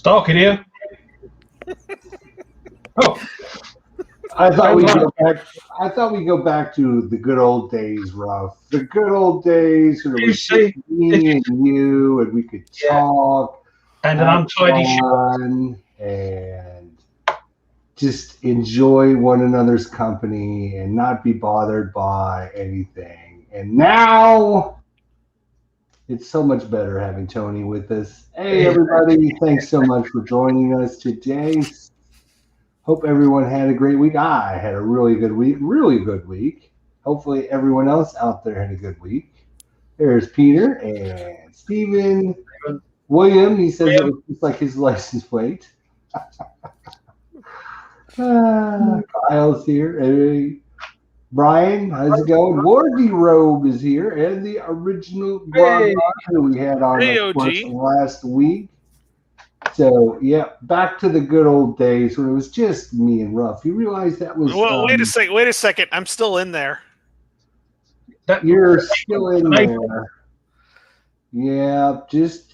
Stark in here. Oh, I thought we'd go back. I thought we'd go back to the good old days, Ruff. The good old days where it You was see- just me and you, and we could Yeah. talk and an have untidy ship. fun, and just enjoy one another's company and not be bothered by anything. And now it's so much better having Tony with us. Hey, everybody. Thanks so much for joining us today. Hope everyone had a great week. I had a really good week. Hopefully everyone else out there had a good week. There's Peter and Steven. William, he says it looks like his license plate. Kyle's here. Hey. Brian, how's it going? Wardrobe is here, and the original Grog who we had on Hey, of course, OG. last week. So yeah, back to the good old days when it was just me and Ruff. You realize that was Well, wait a second. I'm still in there. You're still in there. Yeah, just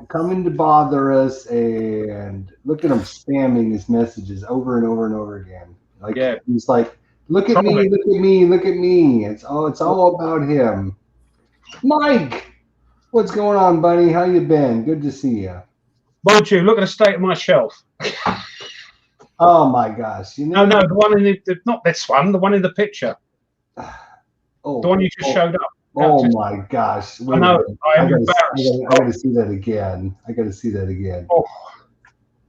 coming to bother us, and look at him spamming his messages over and over and over again. Like he's like, look at me, look at me, look at me. It's all about him. Mike, what's going on, buddy? How you been? Good to see you. Mind you, look at the state of my shelf. Oh my gosh! No, the one in the not this one, the one in the picture. Oh, the one you just showed up. Oh my gosh! I know. I am embarrassed. I gotta see that again.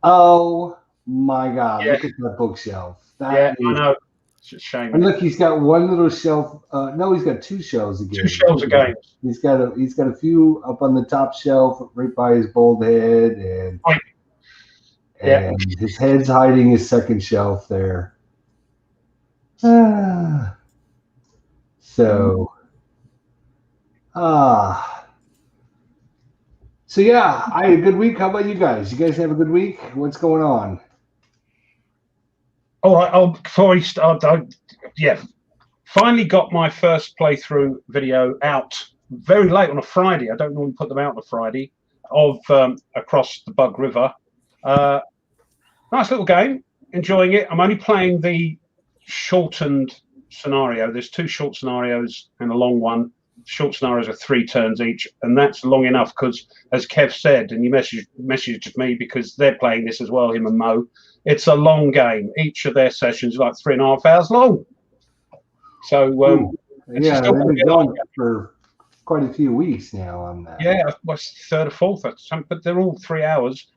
Oh my God! Yeah. Look at that bookshelf. I know. It's a shame. And look, he's got one little shelf. No, he's got two shelves again. Two shelves of games. He's got a few up on the top shelf, right by his bald head, and his head's hiding his second shelf there. So yeah, I had a good week. How about you guys? You guys have a good week? What's going on? All right. Before we start, finally got my first playthrough video out very late on a Friday. I don't normally put them out on a Friday of Across the Bug River. Nice little game. Enjoying it. I'm only playing the shortened scenario. There's two short scenarios and a long one. Short scenarios are 3 turns each, and that's long enough because, as Kev said, and you messaged me because they're playing this as well, him and Mo. It's a long game. Each of their sessions is like 3.5 hours long. So they've been going for quite a few weeks now on that. Yeah, what's third or fourth, but they're all 3 hours,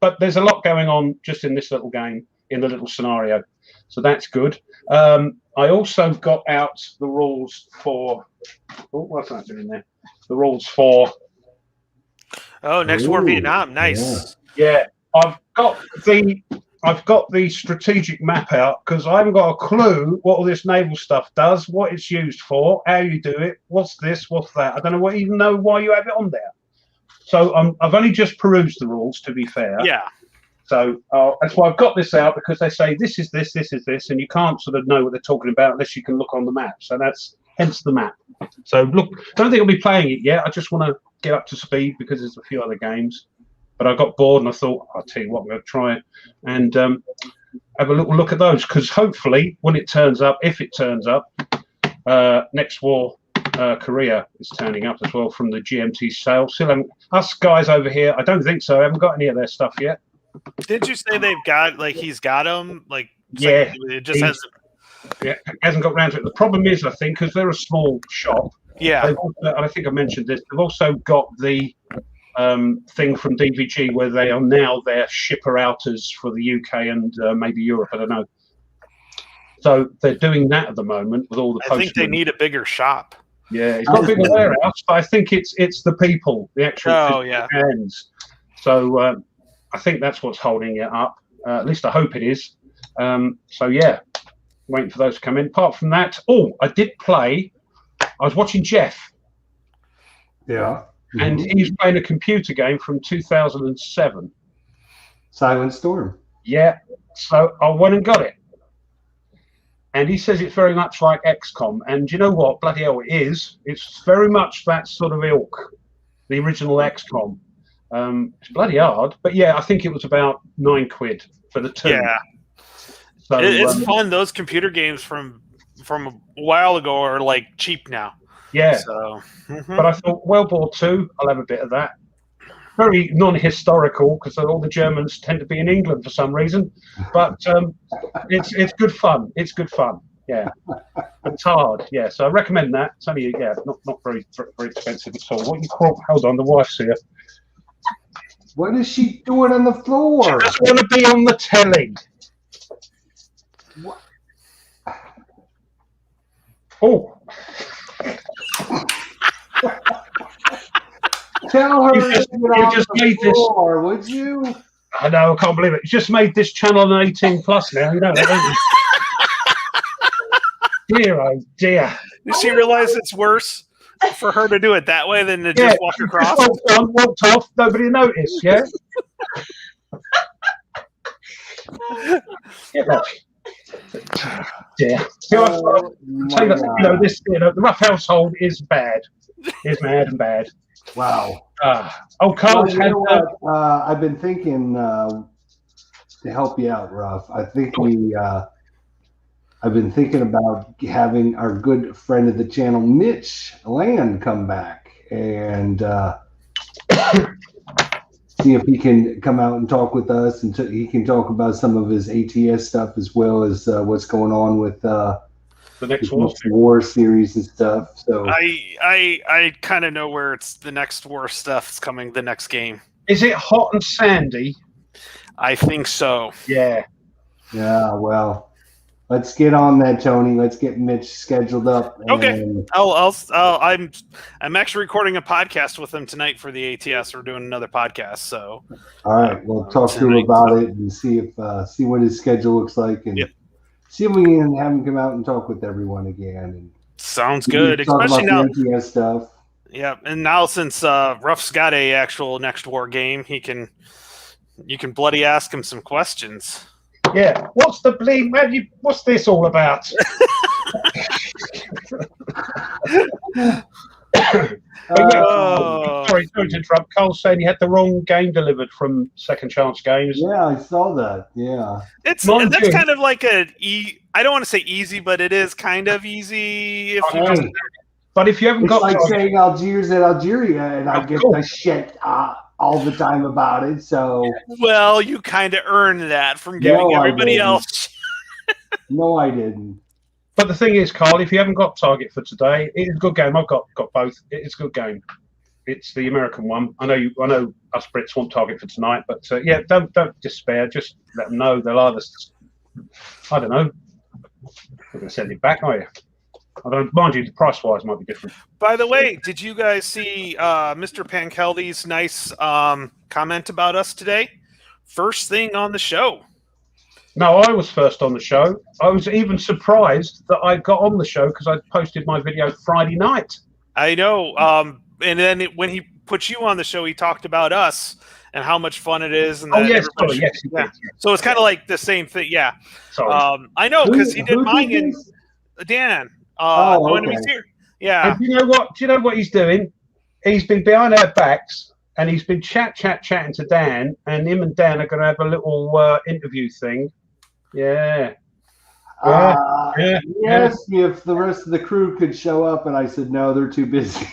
but there's a lot going on just in this little game, in the little scenario. So that's good. I also got out the rules for. Oh, what's that doing there? The rules for. Oh, Next War Vietnam. Nice. Yeah, I've got the strategic map out because I haven't got a clue what all this naval stuff does, what it's used for, how you do it, what's this, what's that. I don't even know why you have it on there. So I've only just perused the rules, to be fair. Yeah. So that's why I've got this out, because they say this is this, this is this, and you can't sort of know what they're talking about unless you can look on the map. So that's hence the map. So look, don't think I'll be playing it yet. I just want to get up to speed because there's a few other games. But I got bored and I thought, I'll tell you what, we're going to try it and have a little look at those, because hopefully when it turns up, if it turns up, Next War Korea is turning up as well from the GMT sale. Still haven't, us guys over here, I don't think so. I haven't got any of their stuff yet. Didn't you say they've got, like, he's got them? Like, yeah, it just hasn't. Yeah, hasn't got round to it. The problem is, I think, because they're a small shop. Yeah. I think I mentioned this. They've also got the thing from DVG where they are now their shipper outers for the UK and maybe Europe. I don't know. So they're doing that at the moment with all the postmen. I think they need a bigger shop. Yeah, it's not a bigger warehouse, but I think it's the people, the actual hands. So I think that's what's holding it up. At least I hope it is. So yeah, waiting for those to come in. Apart from that, I did play. I was watching Jeff. Yeah. And he's playing a computer game from 2007. Silent Storm. Yeah. So I went and got it. And he says it's very much like XCOM. And you know what? Bloody hell, it is. It's very much that sort of ilk, the original XCOM. It's bloody hard, but yeah, I think it was about £9 for the 2. Yeah. So It's fun. Those computer games from a while ago are like cheap now. yeah. So, But I thought World War II, I'll have a bit of that. Very non-historical because all the Germans tend to be in England for some reason. But it's good fun. It's good fun. Yeah. It's hard. Yeah. So I recommend that. It's only not very expensive at all. What you call? Hold on, the wife's here. What is she doing on the floor? I just want to be on the telly. What? Oh. Tell her You just- to get you off just the made this- floor, would you? I know, I can't believe it. You just made this channel an 18 plus now. You know that, don't you? Dear, oh dear. did she realize it's worse for her to do it that way than to Yeah, just walk across? walked off, nobody noticed, yeah? Yeah, look. Dear. Oh, Say my that, God. the rough household is bad. Is mad and bad. Wow. Carl's You had know what? I've been thinking to help you out, Ruff. I think I've been thinking about having our good friend of the channel, Mitch Land, come back and see if he can come out and talk with us, and he can talk about some of his ATS stuff as well as what's going on with the next one. war series and stuff. So I kind of know where it's the next war stuff is coming. The next game. Is it hot and sandy? I think so. Yeah. yeah, well. Let's get on that, Tony. Let's get Mitch scheduled up. Okay. I'm actually recording a podcast with him tonight for the ATS. We're doing another podcast, so. All right, we'll talk to him about it and see what his schedule looks like, and see if we can have him come out and talk with everyone again. And sounds good, talk especially now. about the ATS stuff. Yeah, and now since Ruff's got a actual Next War game, you can bloody ask him some questions. Yeah. What's the bleed, man? What's this all about? Sorry to interrupt. Cole said he had the wrong game delivered from Second Chance Games. Yeah, I saw that. Yeah. That's Mind you- kind of like I don't want to say easy, but it is kind of easy if you just But if you haven't It's got like time- saying Algiers at Algeria, and I get the shit all the time about it. So well, you kind of earn that from giving No, I everybody didn't. else. no, I didn't. But the thing is, Carl, if you haven't got Target for today, it's a good game. I've got both. It's a good game. It's the American one. I know us Brits want Target for tonight, but yeah, don't despair. Just let them know. They'll either, I don't know, they're going to send it back, are you? I don't mind you. The price wise might be different. By the way, did you guys see Mr. Pankeldy's nice comment about us today? First thing on the show. No, I was first on the show. I was even surprised that I got on the show because I posted my video Friday night. I know. And then when he put you on the show, he talked about us and how much fun it is. And Oh, that yes, everybody sorry, yes, should- you yeah. did, yeah. So it's kind of like the same thing. Yeah. Sorry. I know because he did Who mine in this? Dan. Oh, when he was okay. here. Yeah. And do you know what he's doing? He's been behind our backs and he's been chatting to Dan, and him and Dan are going to have a little interview thing. Yeah. Yeah. Yes, if the rest of the crew could show up, and I said no, they're too busy.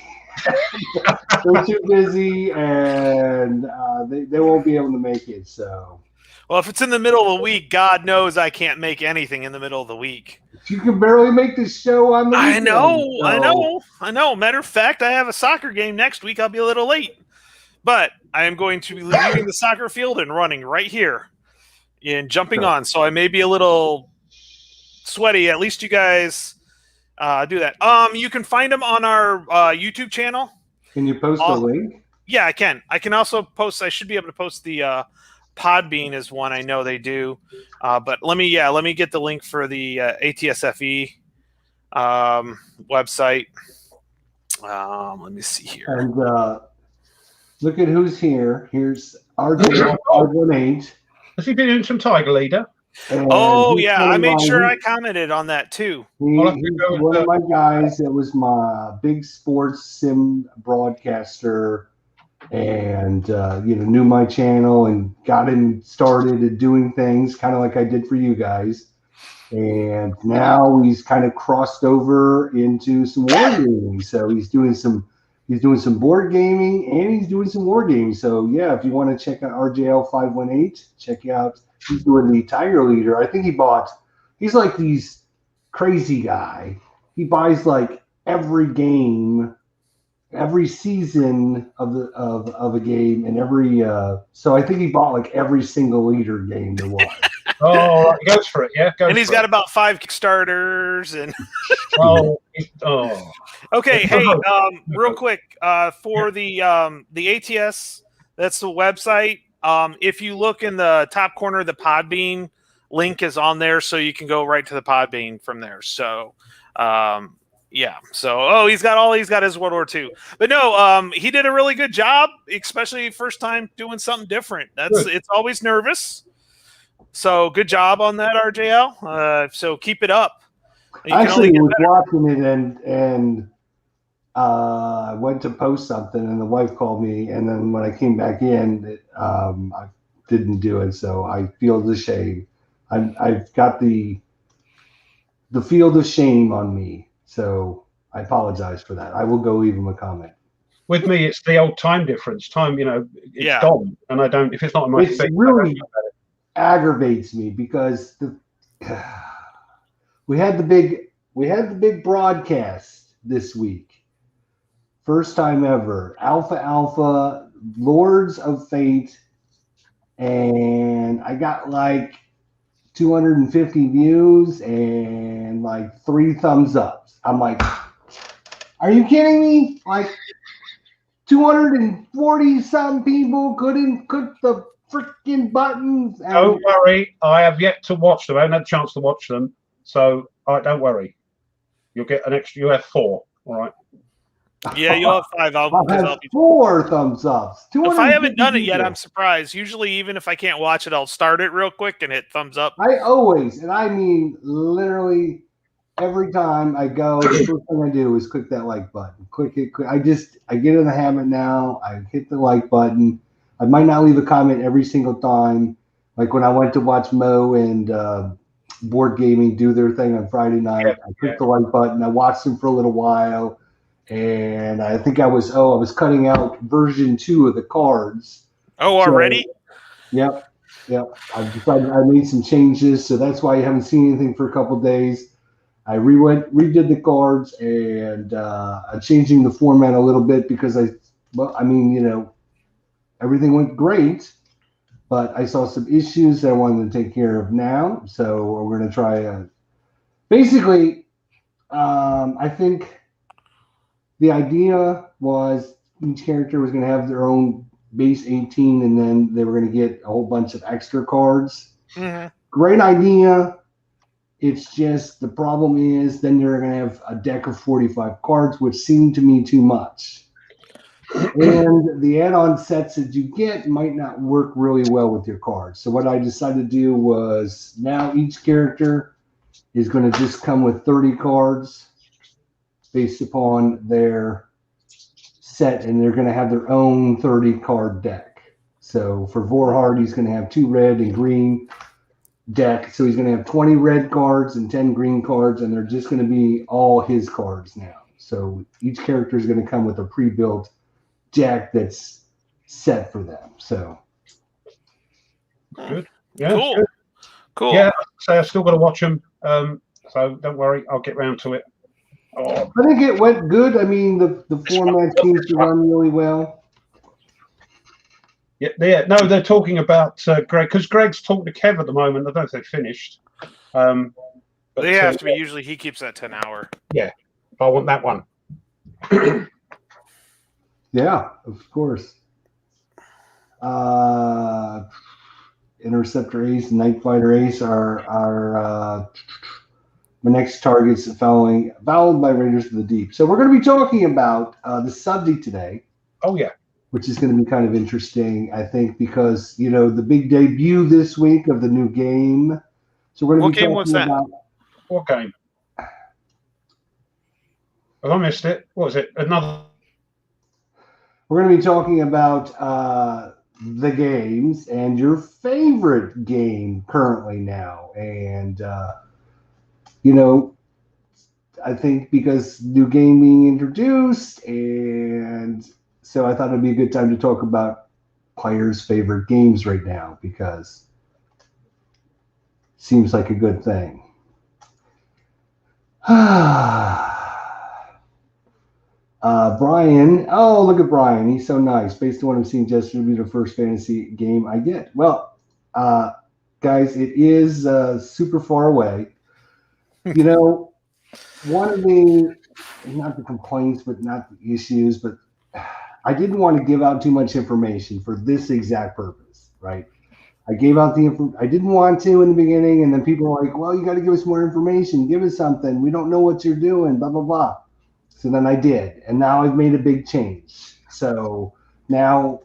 They're too busy, and they won't be able to make it. So Well, if it's in the middle of the week, God knows I can't make anything in the middle of the week. you can barely make the show on the I weekend, know. so- Matter of fact, I have a soccer game next week. I'll be a little late. But I am going to be leaving the soccer field and running right here and jumping on. So I may be a little sweaty. At least you guys do that. You can find them on our YouTube channel. Can you post the link? Yeah, I can. I can also post. I should be able to post the Podbean is one I know they do. But let me get the link for the ATSFE website. Let me see here. And look at who's here. Here's RJ518. Has he been doing some Tiger Leader? and Oh he's yeah, one I of made sure my- I commented on that too. I'll have to He's go with one the- of my guys that was my big sports sim broadcaster and knew my channel and got him started at doing things kind of like I did for you guys. And now he's kind of crossed over into some wargaming. So he's doing some board gaming and he's doing some wargaming. So yeah, if you want to check out RJL 518, check out. He's doing the Tiger Leader. I think he's like these crazy guy. He buys like every game, every season of a game, and every so I think he bought like every single leader game there was. Oh, he goes for it, yeah. And he's got about 5 Kickstarters and. Okay, hey, real quick, for the ATS, that's the website. If you look in the top corner, the Podbean link is on there, so you can go right to the Podbean from there. So, yeah. So, he's got his World War II. But no, he did a really good job, especially first time doing something different. It's always nervous. So good job on that, RJL. So keep it up. Actually, I was watching it and I went to post something, and the wife called me, and then when I came back in, I didn't do it, so I feel the shame. I've got the field of shame on me, so I apologize for that. I will go leave him a comment. With me, it's the old time difference. Time, it's gone, and I don't. If it's not in my face, really aggravates me because we had the big broadcast this week. First time ever. Alpha, Lords of Fate. And I got like 250 views and like 3 thumbs ups. I'm like, are you kidding me? Like 240 some people couldn't click the freaking buttons. Don't worry. I have yet to watch them. I haven't had a chance to watch them. So don't worry. You'll get an extra. You have 4. All right. Yeah, you'll have 5. I'll have 4 thumbs ups. If I haven't done it yet, I'm surprised. Usually, even if I can't watch it, I'll start it real quick and hit thumbs up. I always, and I mean literally every time I go, the first thing I do is click that like button. Click it. I get in the habit now. I hit the like button. I might not leave a comment every single time. Like when I went to watch Mo and Board Gaming do their thing on Friday night, I clicked the like button. I watched them for a little while, and I think I was cutting out version 2 of the cards. Oh, already? So, yep. I made some changes, so that's why you haven't seen anything for a couple days. I redid the cards and changing the format a little bit because everything went great, but I saw some issues that I wanted to take care of now. So we're going to try. Basically, I think the idea was each character was going to have their own base 18, and then they were going to get a whole bunch of extra cards. Mm-hmm. Great idea. It's just the problem is then you're going to have a deck of 45 cards, which seemed to me too much. And the add-on sets that you get might not work really well with your cards. So what I decided to do was now each character is going to just come with 30 cards based upon their set, and they're going to have their own 30-card deck. So for Vorhard, he's going to have 2 red and green deck. So he's going to have 20 red cards and 10 green cards, and they're just going to be all his cards now. So each character is going to come with a pre-built deck that's set for them. So good. Yeah, cool. Good. Cool. Yeah, so I've still got to watch them. So don't worry, I'll get round to it. I think it went good. I mean, the format seems to run really well. Yeah. No, they're talking about Greg, because Greg's talking to Kev at the moment. I don't know if they finished. But they have to be. Usually he keeps that 10-hour. Yeah, I want that one. Yeah, of course. Interceptor Ace and Night Fighter Ace are my next targets followed by Raiders of the Deep. So we're going to be talking about the subject today. Oh, yeah. Which is going to be kind of interesting, I think, because, the big debut this week of the new game. So we're going to be talking about... What game? Have I missed it? What was it? Another... We're going to be talking about the games and your favorite game currently now. And, I think because new game being introduced, and so I thought it'd be a good time to talk about players' favorite games right now, because it seems like a good thing. Brian, oh, look at Brian. He's so nice. Based on what I've seen, Jester will be the first fantasy game I get. Well, guys, it is super far away. One of the, not the complaints, but not the issues, but I didn't want to give out too much information for this exact purpose, right? I gave out I didn't want to in the beginning, and then people were like, well, you got to give us more information. Give us something. We don't know what you're doing, blah, blah, blah. So then I did, and now I've made a big change. So now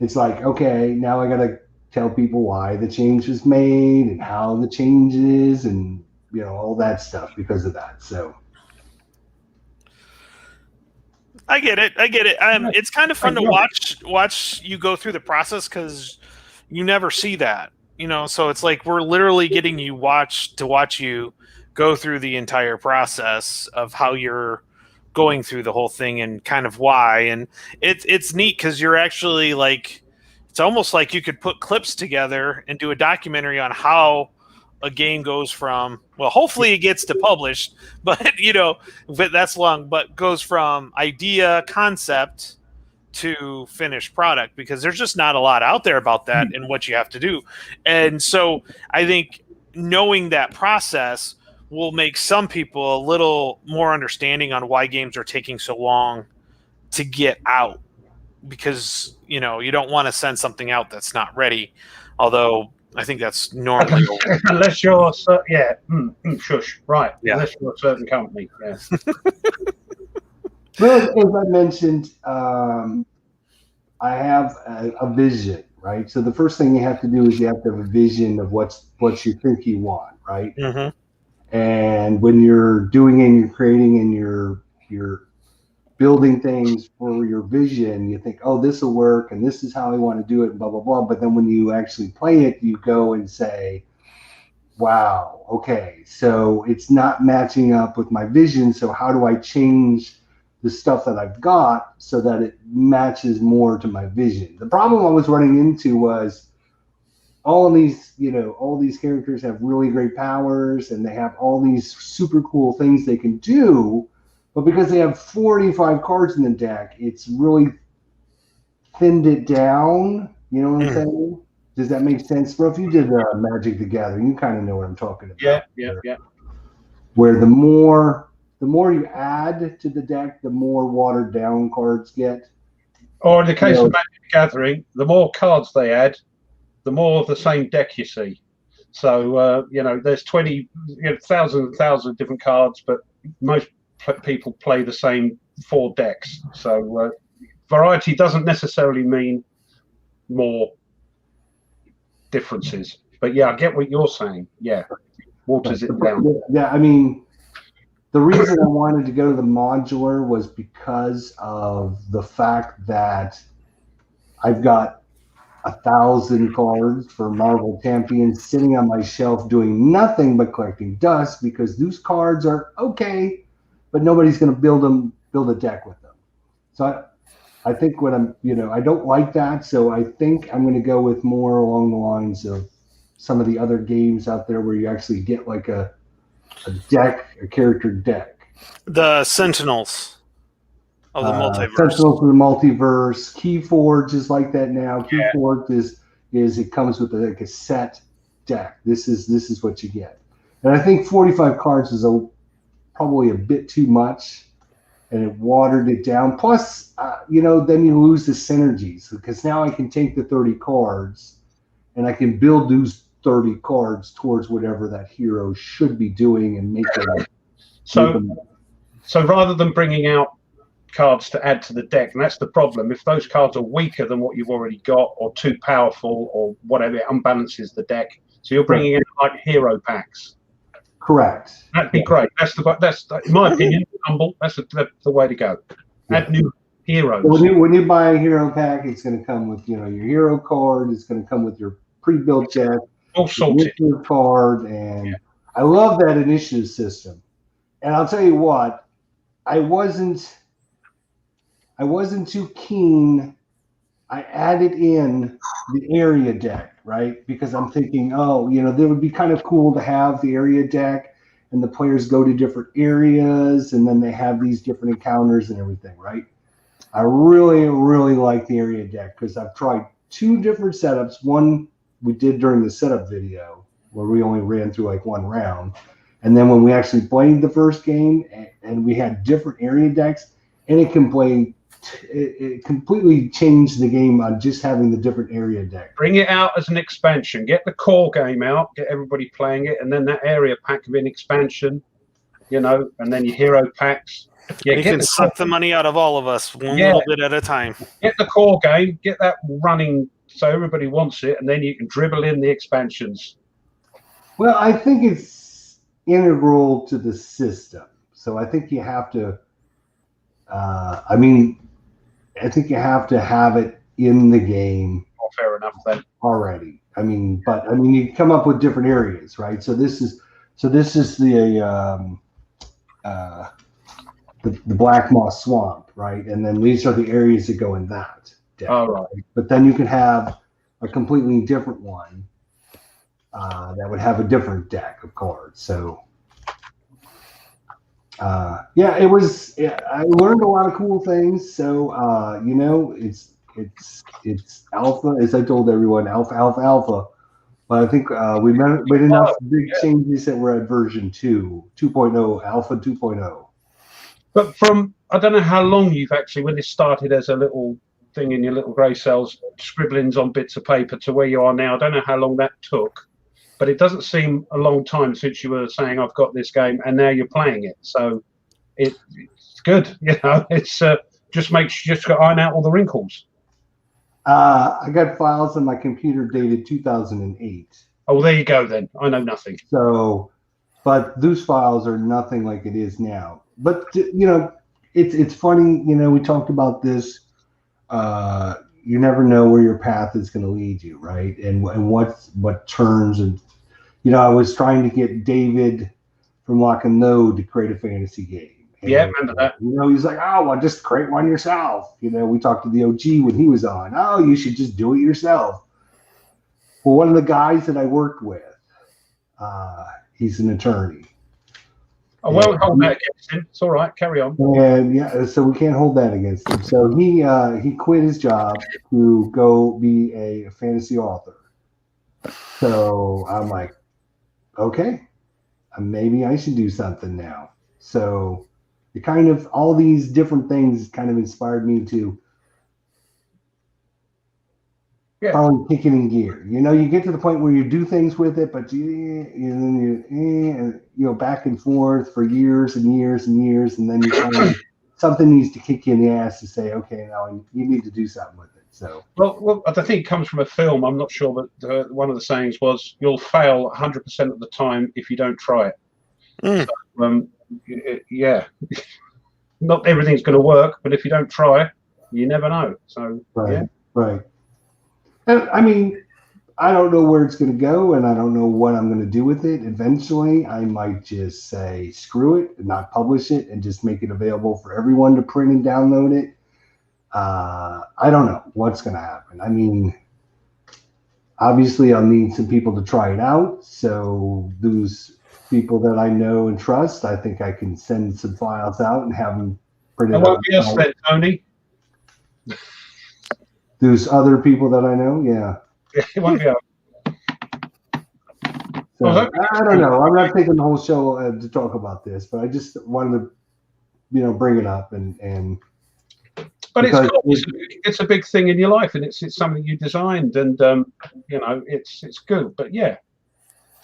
it's like, okay, now I got to tell people why the change was made and how the change is, and all that stuff because of that. So I get it. It's kind of fun to watch you go through the process, because you never see that, so it's like we're literally getting you to watch you go through the entire process of how you're going through the whole thing and kind of why. And it's neat because you're actually like, it's almost like you could put clips together and do a documentary on how a game goes from, well, hopefully it gets to published, but but that's long, but goes from idea, concept to finished product, because there's just not a lot out there about that and what you have to do. And so I think knowing that process will make some people a little more understanding on why games are taking so long to get out, because you don't want to send something out that's not ready, although I think that's normally unless you're shush, right? Yeah. Unless you're a certain company. Yeah. Well, as I mentioned, I have a vision, right? So the first thing you have to do is you have to have a vision of what you think you want, right? Mm-hmm. And when you're doing and you're creating and you're building things for your vision, you think, oh, this will work, and this is how I want to do it, and blah, blah, blah. But then when you actually play it, you go and say, wow, okay, so it's not matching up with my vision. So how do I change the stuff that I've got so that it matches more to my vision? The problem I was running into was all these characters have really great powers, and they have all these super cool things they can do. But because they have 45 cards in the deck, it's really thinned it down. You know what I'm saying? Does that make sense? Bro, if you did Magic the Gathering, you kind of know what I'm talking about. Yeah. Where the more you add to the deck, the more watered down cards get. Or in the case of Magic the Gathering, the more cards they add, the more of the same deck you see. So, there's 1,000 of different cards, but most people play the same 4 decks. So variety doesn't necessarily mean more differences. But yeah, I get what you're saying. Yeah, waters it down. Yeah, I mean, the reason I wanted to go to the modular was because of the fact that I've got 1,000 cards for Marvel Champions sitting on my shelf doing nothing but collecting dust, because those cards are okay, but nobody's going to build a deck with them. So I think I don't like that. So I think I'm going to go with more along the lines of some of the other games out there where you actually get like a character deck. The Sentinels of the multiverse. Sentinels of the multiverse. Keyforge is like that now. Yeah. Keyforge is it comes with like a set deck. This is what you get. And I think 45 cards is probably a bit too much, and it watered it down. Plus, then you lose the synergies, because now I can take the 30 cards and I can build those 30 cards towards whatever that hero should be doing and make them. So rather than bringing out cards to add to the deck, and that's the problem. If those cards are weaker than what you've already got, or too powerful, or whatever, it unbalances the deck. So you're bringing in like hero packs. Correct. That'd be great. That's in my opinion, humble. That's the way to go. Add new heroes. When you buy a hero pack, it's going to come with your hero card. It's going to come with your pre-built deck, All sorted. initiative card, and I love that initiative system. And I'll tell you what, I wasn't too keen. I added in the area deck, right? Because I'm thinking, that would be kind of cool to have the area deck, and the players go to different areas, and then they have these different encounters and everything, right? I really, really like the area deck because I've tried 2 different setups. One we did during the setup video where we only ran through like 1 round. And then when we actually played the first game and we had different area decks, and it completely changed the game on just having the different area deck. Bring it out as an expansion. Get the core game out, get everybody playing it, and then that area pack of an expansion, and then your hero packs. Yeah, you can suck the money out of all of us one little bit at a time. Get the core game, get that running so everybody wants it, and then you can dribble in the expansions. Well, I think it's integral to the system. So I think you have to, I think you have to have it in the game. Oh, fair enough then. Already. You come up with different areas, right? So this is the Black Moss Swamp, right? And then these are the areas that go in that deck. Oh, right. But then you can have a completely different one that would have a different deck of cards. So, I learned a lot of cool things. So, it's alpha, as I told everyone, alpha. But I think we made enough big changes that we're at version 2.0, alpha 2.0. But I don't know how long you've actually, when this started as a little thing in your little grey cells, scribblings on bits of paper, to where you are now. I don't know how long that took, but it doesn't seem a long time since you were saying, I've got this game, and now you're playing it. So it's good. It's just got to iron out all the wrinkles. I got files on my computer dated 2008. Oh, there you go then. I know nothing. So, but those files are nothing like it is now. But it's funny. We talked about this. You never know where your path is going to lead you, right? And what turns. And I was trying to get David from Lock and Load to create a fantasy game. And, remember that. He's like, oh, well, just create one yourself. We talked to the OG when he was on. Oh, you should just do it yourself. Well, one of the guys that I worked with, he's an attorney. I won't hold that against him. It's all right. Carry on. And so we can't hold that against him. So he quit his job to go be a fantasy author. So I'm like, okay, maybe I should do something now. So it kind of, all these different things kind of inspired me to probably kick it in gear. You get to the point where you do things with it, but you back and forth for years and years and years, and then you find something needs to kick you in the ass to say, okay, now you need to do something with it. So well, I think it comes from a film. I'm not sure, but one of the sayings was, "You'll fail 100% of the time if you don't try it." So, not everything's going to work, but if you don't try, you never know. So right. And I don't know where it's going to go, and I don't know what I'm going to do with it. Eventually, I might just say, screw it, and not publish it, and just make it available for everyone to print and download it. I don't know what's going to happen. Obviously, I'll need some people to try it out. So those people that I know and trust, I think I can send some files out and have them printed out. It won't be us then, Tony. There's other people that I know, yeah. It won't be us. So, I don't know. I'm not taking the whole show to talk about this, but I just wanted to, bring it up and. But it's a big thing in your life, and it's something you designed, and it's good. But yeah,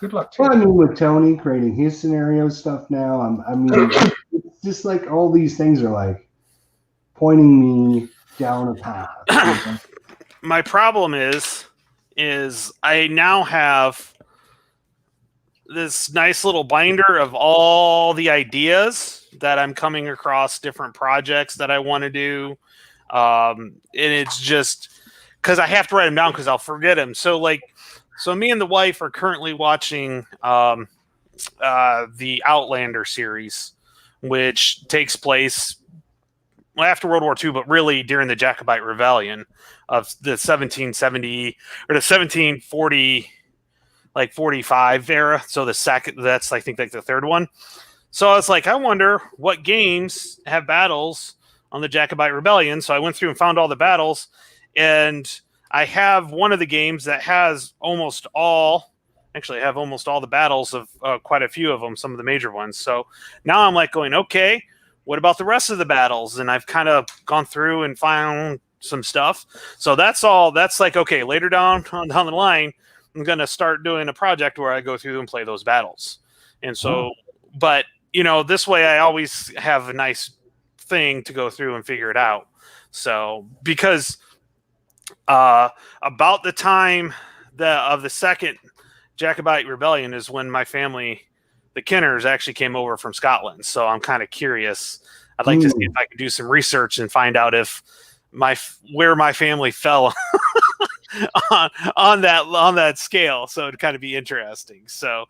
good luck to you. With Tony creating his scenario stuff now, it's just like all these things are like pointing me down a path. My problem is I now have this nice little binder of all the ideas that I'm coming across, different projects that I want to do. And it's just because I have to write them down because I'll forget them. So me and the wife are currently watching the Outlander series, which takes place after World War II, but really during the Jacobite Rebellion of the 1770 or the 1740, 45 era. So the second, that's I think like the third one. So I was like, I wonder what games have battles on the Jacobite Rebellion. So I went through and found all the battles, and I have one of the games that has almost all the battles of quite a few of them, some of the major ones. So now I'm like going, okay, what about the rest of the battles? And I've kind of gone through and found some stuff. So that's all. That's like, okay, later down the line, I'm going to start doing a project where I go through and play those battles. And so, but this way I always have a nice thing to go through and figure it out. So because about the time of the second Jacobite Rebellion is when my family, the Kinners, actually came over from Scotland. So I'm kind of curious. I'd like to see if I could do some research and find out if where my family fell on that scale. So it'd kind of be interesting. So,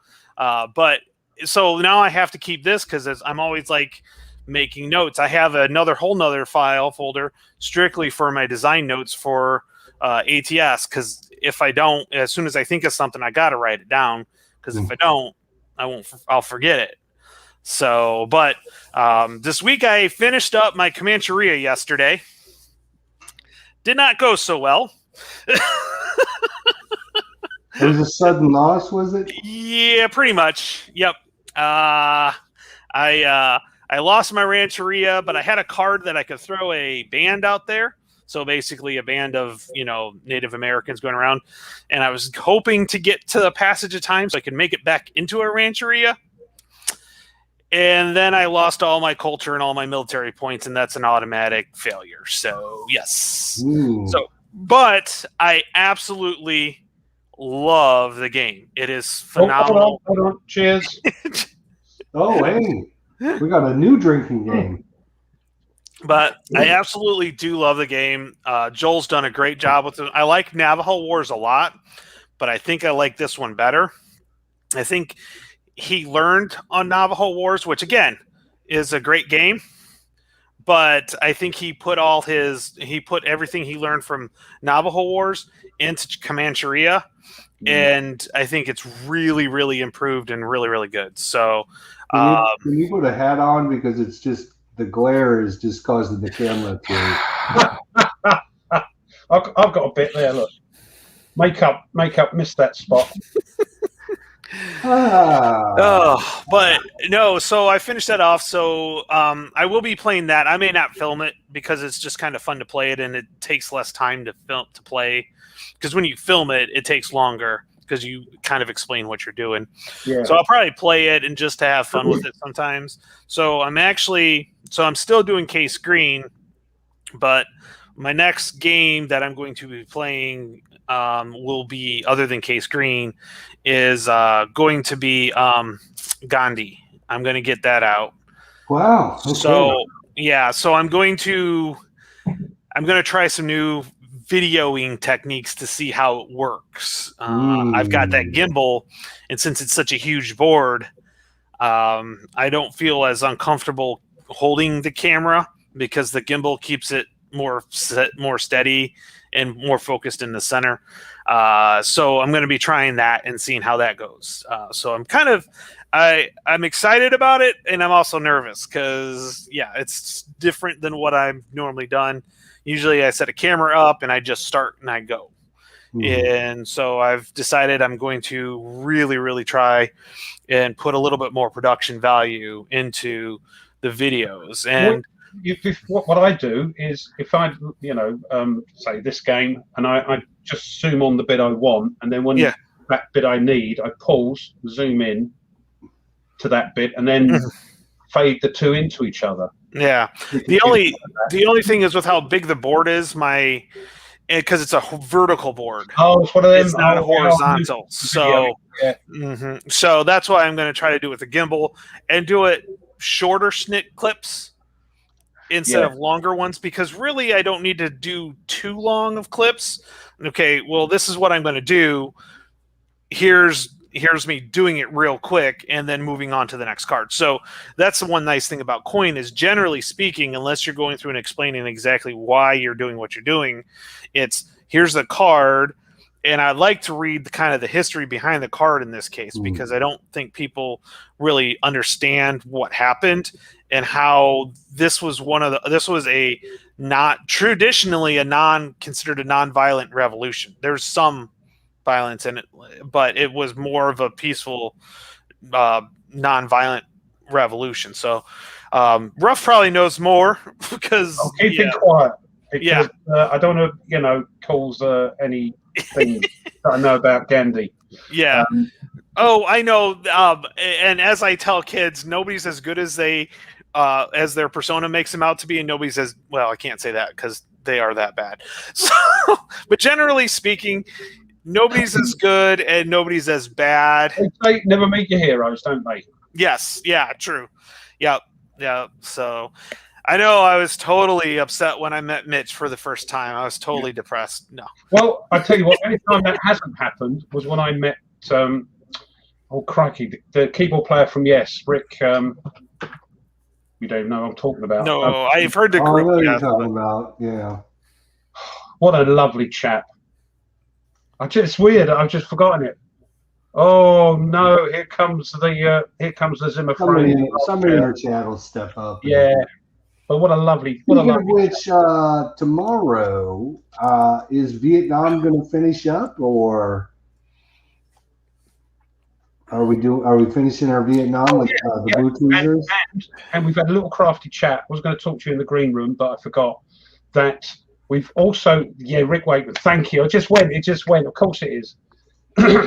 so now I have to keep this because I'm always like making notes. I have whole nother file folder strictly for my design notes for ATS, because if I don't, as soon as I think of something, I got to write it down, because if I don't, I'll forget it. So, but this week I finished up my Comancheria yesterday. Did not go so well. It was a sudden loss, was it? Yeah, pretty much. Yep. I lost my Rancheria, but I had a card that I could throw a band out there. So basically a band of, Native Americans going around. And I was hoping to get to the passage of time so I could make it back into a Rancheria. And then I lost all my culture and all my military points, and that's an automatic failure. So, yes. So, but I absolutely love the game. It is phenomenal. Hold on. Cheers. Oh, hey. We got a new drinking game. But I absolutely do love the game. Joel's done a great job with it. I like Navajo Wars a lot, but I think I like this one better. I think he learned on Navajo Wars, which again is a great game, but I think he put everything he learned from Navajo Wars into Comancheria, and I think it's really, really improved and really, really good. So, can you put a hat on, because it's just the glare is just causing the camera to. I've got a bit there. Look, makeup missed that spot. But no, so I finished that off. So I will be playing that. I may not film it because it's just kind of fun to play it, and it takes less time to play. Because when you film it, it takes longer because you kind of explain what you're doing. Yeah. So I'll probably play it and just to have fun with it sometimes. So I'm still doing Case Green, but my next game that I'm going to be playing will be, other than Case Green, is going to be Gandhi. I'm going to get that out. Wow. Okay. So yeah, so I'm going to try some new videoing techniques to see how it works. I've got that gimbal, and since it's such a huge board, I don't feel as uncomfortable holding the camera because the gimbal keeps it more steady and more focused in the center. So I'm going to be trying that and seeing how that goes. So I'm excited about it, and I'm also nervous because, it's different than what I've normally done. Usually I set a camera up and I just start and I go. And so I've decided I'm going to really, really try and put a little bit more production value into the videos. And what I do is, if I, say this game, and I just zoom on the bit I want, and then when that bit I need, I pause, zoom in to that bit, and then fade the two into each other. Yeah. The only thing is with how big the board is, because it's a vertical board. Oh, it's one of them. It's not horizontal. So Yeah. So that's why I'm going to try to do it with the gimbal and do it shorter snit clips instead of longer ones, because really I don't need to do too long of clips. Okay, well, this is what I'm going to do. Here's me doing it real quick and then moving on to the next card. So that's the one nice thing about Coin is, generally speaking, unless you're going through and explaining exactly why you're doing what you're doing, it's here's the card. And I'd like to read the history behind the card in this case, because I don't think people really understand what happened and how this was considered a non-violent revolution. There's some violence in it, but it was more of a peaceful, non-violent revolution. So Ruff probably knows more because I'll keep it quiet. Because, I don't want to, cause anything that I know about Gandhi. Yeah. I know. And as I tell kids, nobody's as good as their persona makes them out to be, and nobody's as well. I can't say that because they are that bad. So, but generally speaking, nobody's as good and nobody's as bad. They never meet your heroes, don't they? Yes. Yeah. True. Yeah. Yeah. So I know I was totally upset when I met Mitch for the first time. I was totally depressed. No. Well, I tell you what, any time that hasn't happened was when I met, oh crikey, the keyboard player from Yes, Rick. You don't know what I'm talking about. No, I've heard the group. I know what you're talking about. Yeah. What a lovely chap. It's weird. I've just forgotten it. Oh no! Here comes the Zimmer frame. Somebody in our chat will step up. Yeah. But what a lovely. Which tomorrow is Vietnam going to finish up, or are we finishing our Vietnam with the Blue Tweezers? And we've had a little crafty chat. I was going to talk to you in the green room, but I forgot that we've also Rick Wakeman. Thank you. It just went. Of course it is.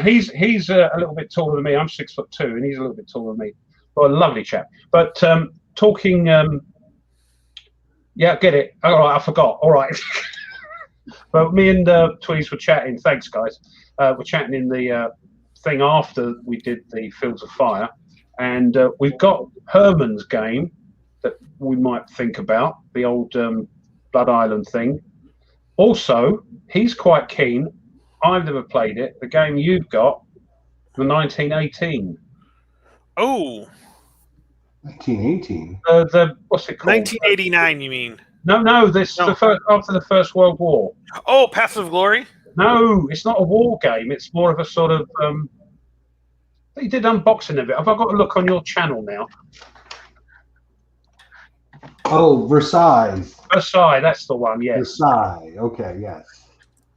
he's a little bit taller than me. I'm 6'2", and he's a little bit taller than me. Well, a lovely chap. But talking. Yeah, get it. All right, I forgot. All right. But me and Tweez were chatting. Thanks, guys. We're chatting in the thing after we did the Fields of Fire. And we've got Herman's game that we might think about, the old Blood Island thing. Also, he's quite keen. I've never played it. The game you've got, the 1918. Oh. 1918. What's it called? 1989, you mean? No. The first after the First World War. Oh, Path of Glory. No, it's not a war game. It's more of a sort of. You did unboxing of it. Have I got to look on your channel now? Oh, Versailles. Versailles, that's the one. Yes. Versailles. Okay. Yes.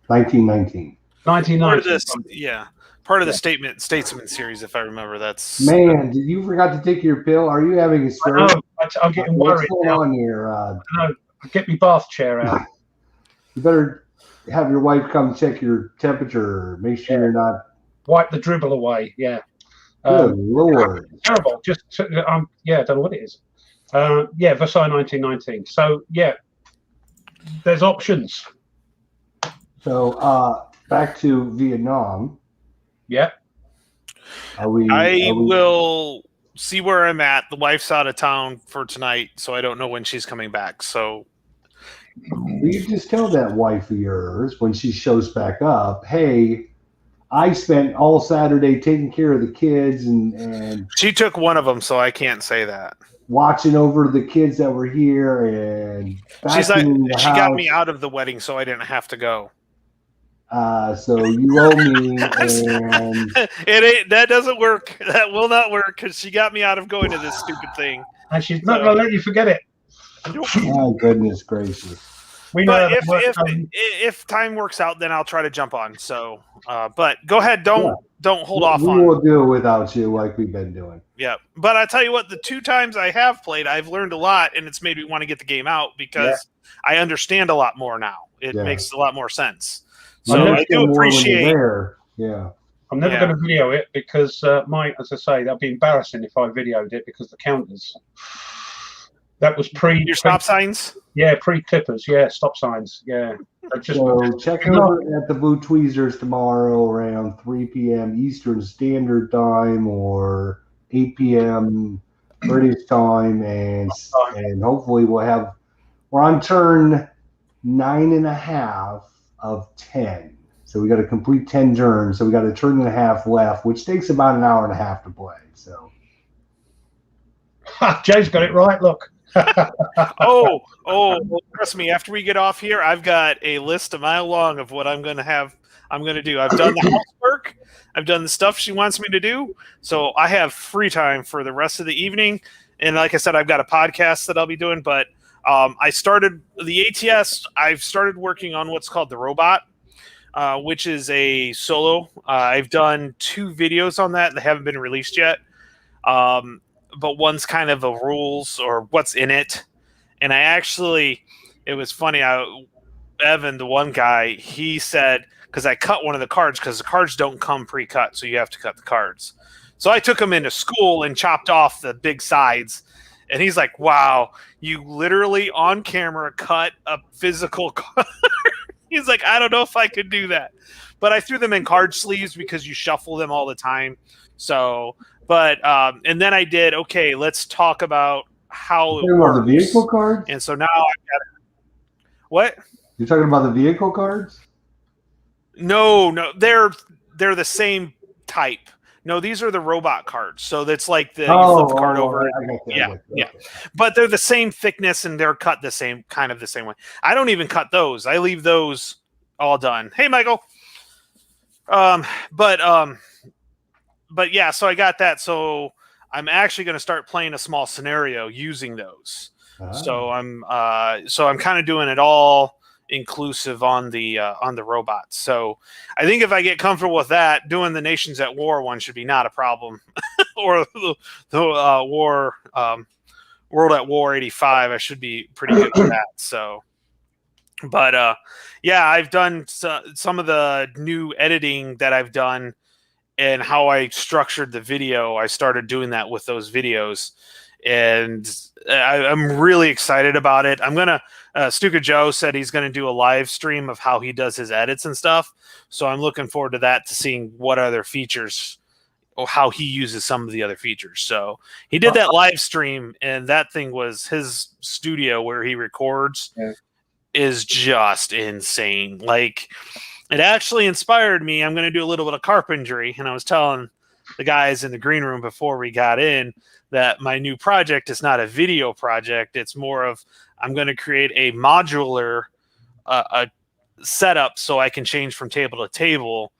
1919. 1919. Part of the Statesman series, if I remember. That's man. Did you forgot to take your pill? Are you having a stroke? No, I'm getting worried. What's going on here? No, get my bath chair out. You better have your wife come check your temperature. Make sure you're not. Wipe the dribble away. Yeah. Good Lord. Terrible. I don't know what it is. Versailles 1919. So there's options. So back to Vietnam. Yeah. I will see where I'm at. The wife's out of town for tonight, so I don't know when she's coming back. So you just tell that wife of yours when she shows back up, hey, I spent all Saturday taking care of the kids and she took one of them, so I can't say that. Watching over the kids that were here, and she's like, she got me out of the wedding, so I didn't have to go. So you owe me, and that doesn't work. That will not work because she got me out of going to this stupid thing, and she's not going to let you forget it. Oh goodness gracious! But if time works out, then I'll try to jump on. So, but go ahead. Don't hold off on. We will do it without you, like we've been doing. Yeah, but I tell you what, the 2 times I have played, I've learned a lot, and it's made me want to get the game out because I understand a lot more now. It makes a lot more sense. So I do appreciate. Yeah. I'm never going to video it because as I say, that'd be embarrassing if I videoed it because the counters. That was your stop signs. Yeah, pre-clippers. Yeah, stop signs. Yeah. So check over at the Blue Tweezers tomorrow around 3 p.m. Eastern Standard Time or 8 p.m. British time, and hopefully we're on turn 9.5 of 10. So we got to complete 10 turns. So we got a turn and a half left, which takes about an hour and a half to play. So Jay's got it right. Look. well, trust me, after we get off here, I've got a list a mile long of what I'm going to do. I've done the housework. I've done the stuff she wants me to do. So I have free time for the rest of the evening. And like I said, I've got a podcast that I'll be doing. But I started the ATS. I've started working on what's called the robot, which is a solo. I've done 2 videos on that haven't been released yet. But one's kind of a rules or what's in it. And it was funny. Evan, the one guy, he said, because I cut one of the cards, because the cards don't come pre-cut, so you have to cut the cards. So I took him into school and chopped off the big sides. And he's like, wow, you literally on camera cut a physical card. He's like, I don't know if I could do that. But I threw them in card sleeves because you shuffle them all the time. So... But and then I did, okay, let's talk about how it works. The vehicle cards? And so now I've got it. What? You're talking about the vehicle cards? No, they're the same type. No, these are the robot cards. So that's like you flip the card over. Yeah. But they're the same thickness and they're cut the same way. I don't even cut those. I leave those all done. Hey, Michael. But yeah, so I got that. So I'm actually going to start playing a small scenario using those. So I'm kind of doing it all inclusive on the robots. So I think if I get comfortable with that, doing the Nations at War one should be not a problem. Or the war World at War 85, I should be pretty good with that. So, but yeah, I've done some of the new editing that I've done. And how I structured the video, I started doing that with those videos, and I'm really excited about it. I'm gonna Stuka Joe said he's gonna do a live stream of how he does his edits and stuff, so I'm looking forward to that, to seeing what other features or how he uses some of the other features. So he did that live stream, and that thing was his studio where he records is just insane. Like, it actually inspired me. I'm going to do a little bit of carpentry. And I was telling the guys in the green room before we got in that my new project is not a video project. It's more of, I'm going to create a modular setup so I can change from table to table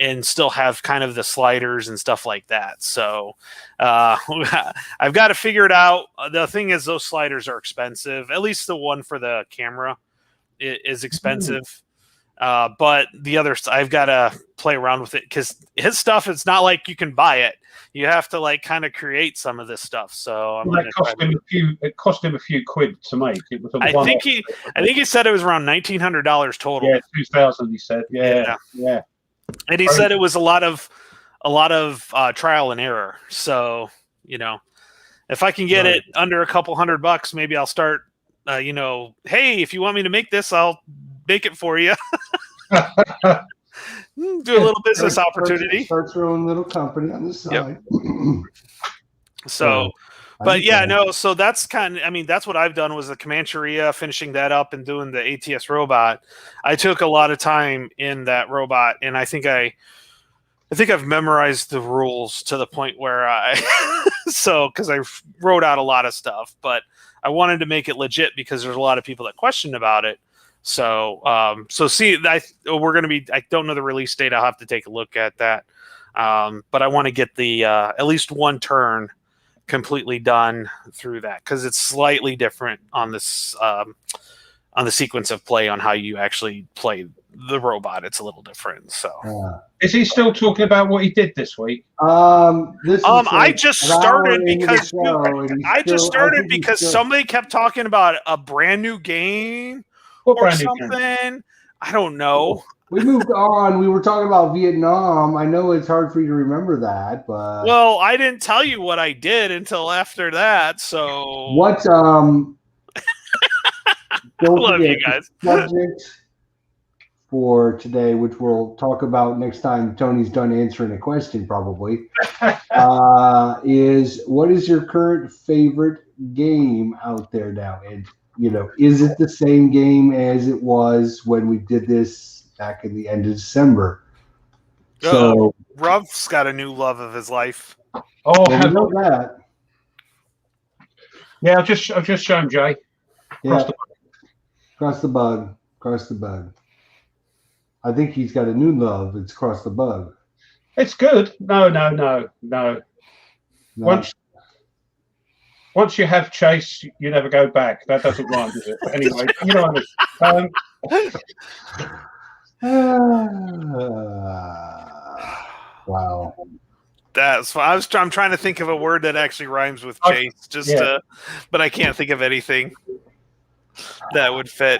and still have kind of the sliders and stuff like that. So I've got to figure it out. The thing is, those sliders are expensive. At least the one for the camera is expensive. But the other, I've got to play around with it, because his stuff, it's not like you can buy it. You have to like kind of create some of this stuff. So it cost him a few quid to make. It was I think he said it was around $1,900 total. Yeah, 2,000. He said, yeah. And he said it was a lot of trial and error. So if I can get it under a couple $100, maybe I'll start. Hey, if you want me to make this, I'll make it for you. Do a little business opportunity. Start your own little company on the side. Yep. So, but yeah, no. So that's that's what I've done, was the Comancheria, finishing that up and doing the ATS robot. I took a lot of time in that robot, and I think I've memorized the rules to the point where because I wrote out a lot of stuff, but I wanted to make it legit because there's a lot of people that question about it. So, we're going to be, I don't know the release date. I'll have to take a look at that. But I want to get the, at least one turn completely done through that, because it's slightly different on this, on the sequence of play, on how you actually play the robot. It's a little different. So, is he still talking about what he did this week? I just started because somebody kept talking about a brand new game. Or something. I don't know. We moved on. We were talking about Vietnam. I know it's hard for you to remember that, but I didn't tell you what I did until after that. So what? I love you guys. Subject for today, which we'll talk about next time Tony's done answering a question, probably, is what is your current favorite game out there now? And, is it the same game as it was when we did this back in the end of December? So, Ruff's got a new love of his life. Oh, well, we know that. Yeah, I've just shown Jay. Yeah. Cross the bug. I think he's got a new love. It's Cross the Bug. It's good. No. Once you have Chase, you never go back. That doesn't rhyme, does it? Anyway, you know what I mean. Wow. I'm trying to think of a word that actually rhymes with Chase, but I can't think of anything that would fit.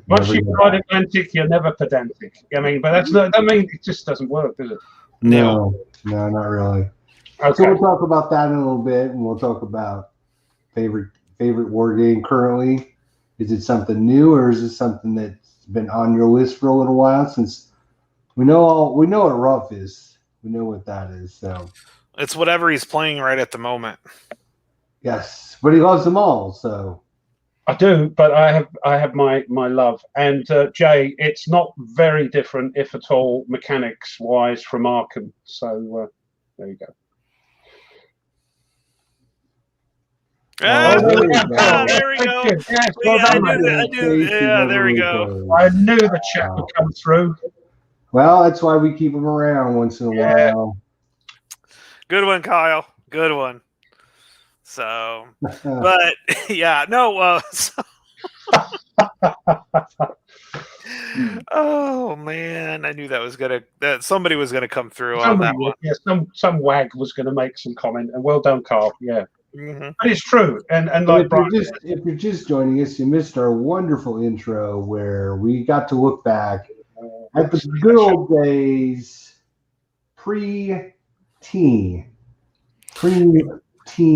Once you've tried Atlantic, you're never pedantic. I mean, but that's not. I mean, it just doesn't work, does it? No, not really. Okay. So we'll talk about that in a little bit, and we'll talk about favorite war game currently. Is it something new, or is it something that's been on your list for a little while? Since we know what Ruff is, we know what that is. So it's whatever he's playing right at the moment. Yes, but he loves them all. So I do, but I have my love. And Jay, it's not very different, if at all, mechanics wise from Arkham. So there you go. There we go. Yes, There we go. I knew the chat would come through. Well, that's why we keep them around once in a while. Good one, Kyle. Good one. So, but yeah, no. Oh man, I knew that somebody was gonna come through on that one. Yeah, some wag was gonna make some comment, and well done, Carl. Yeah, but it's true. And like if you're just joining us, you missed our wonderful intro where we got to look back at the good old days, pre-teen.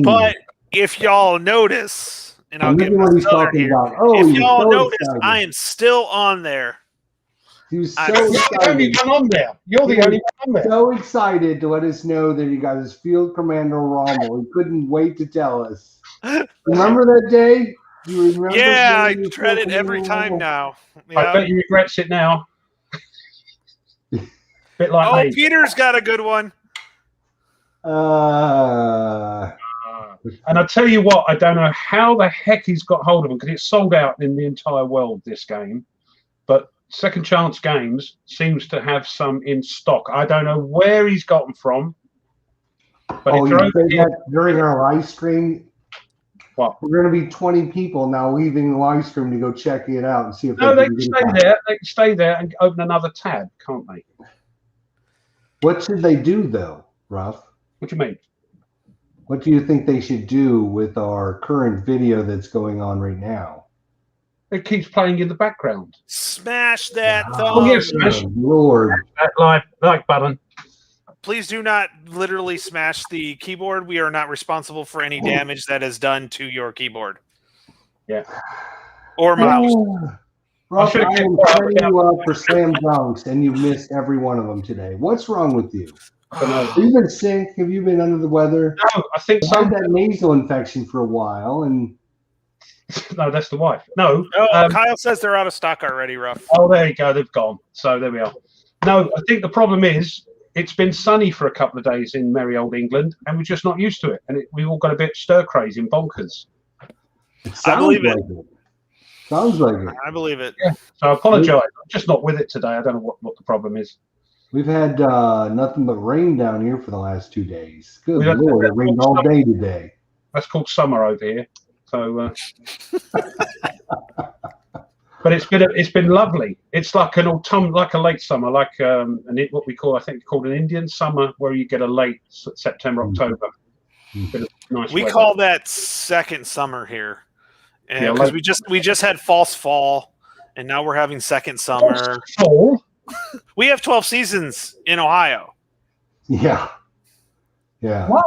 But if y'all notice, and I'll get what he's talking here. about. Oh, if y'all so notice, excited. I am still on there. He was so You're the only one on there. You're the only one on there. So excited to let us know that he got his Field Commander Rommel. He couldn't wait to tell us. Remember that day? You remember? Yeah, I dread it every time now. Yeah. I bet he regrets it now. Bit like me. Peter's got a good one. And I tell you what, I don't know how the heck he's got hold of them, because it's sold out in the entire world, this game. But Second Chance Games seems to have some in stock. I don't know where he's got them from. But during our live stream, what? We're going to be 20 people now leaving the live stream to go check it out and see if they can stay there. They can stay there and open another tab, can't they? What should they do, though, Ruff? What do you mean? What do you think they should do with our current video that's going on right now? It keeps playing in the background. Smash that thumb. Oh, yes, smash. Lord. That like button. Please do not literally smash the keyboard. We are not responsible for any damage that is done to your keyboard. Yeah. Or mouse. Ruff, I am setting you up for slam dunks, and you missed every one of them today. What's wrong with you? Have you been sick? Have you been under the weather? No, I think I had that nasal infection for a while, and no, that's the wife. No, Kyle says they're out of stock already, Ruff. Oh, there you go. They've gone. So there we are. No, I think the problem is it's been sunny for a couple of days in merry old England, and we're just not used to it. And we all got a bit stir crazy and bonkers. I believe it. Sounds like it. I believe it. Yeah. So I apologise. I'm just not with it today. I don't know what the problem is. We've had nothing but rain down here for the last 2 days. Good Lord, it rained all day today. That's called summer over here. So, but it's been lovely. It's like an autumn, like a late summer, like what we call, I think, called an Indian summer, where you get a late September, October. Nice we weather. call that second summer here, because we just had false fall, and now we're having second summer. Fall. We have 12 seasons in Ohio. Yeah. What?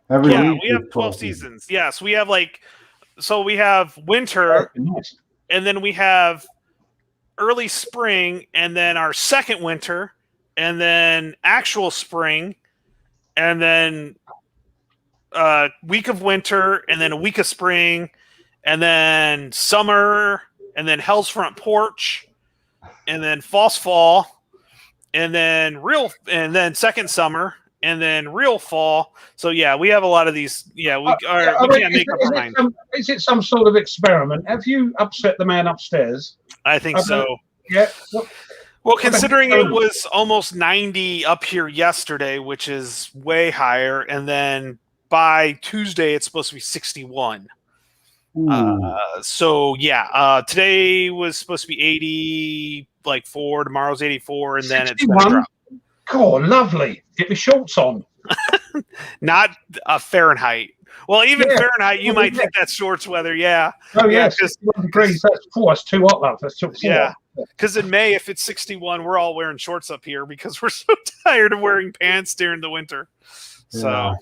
We have 12 seasons. Yes, we have we have winter, and then we have early spring, and then our second winter, and then actual spring, and then week of winter, and then a week of spring, and then summer, and then Hell's Front Porch, and then false fall, and then second summer, and then real fall. So yeah, we have a lot of these. Yeah, we can't make up our mind. Is it some sort of experiment? Have you upset the man upstairs? I think so. Yeah. Well, considering it was almost 90 up here yesterday, which is way higher, and then by Tuesday it's supposed to be 61. So yeah, today was supposed to be 84. Tomorrow's 84, and then 61? It's going to drop. God, lovely. Get the shorts on. Not Fahrenheit. Well, even Fahrenheit, you might think that's shorts weather. Yeah. Oh yeah, 61 degrees. That's too hot, love. That's too hot. Yeah. Because in May, if it's 61, we're all wearing shorts up here because we're so tired of wearing pants during the winter. So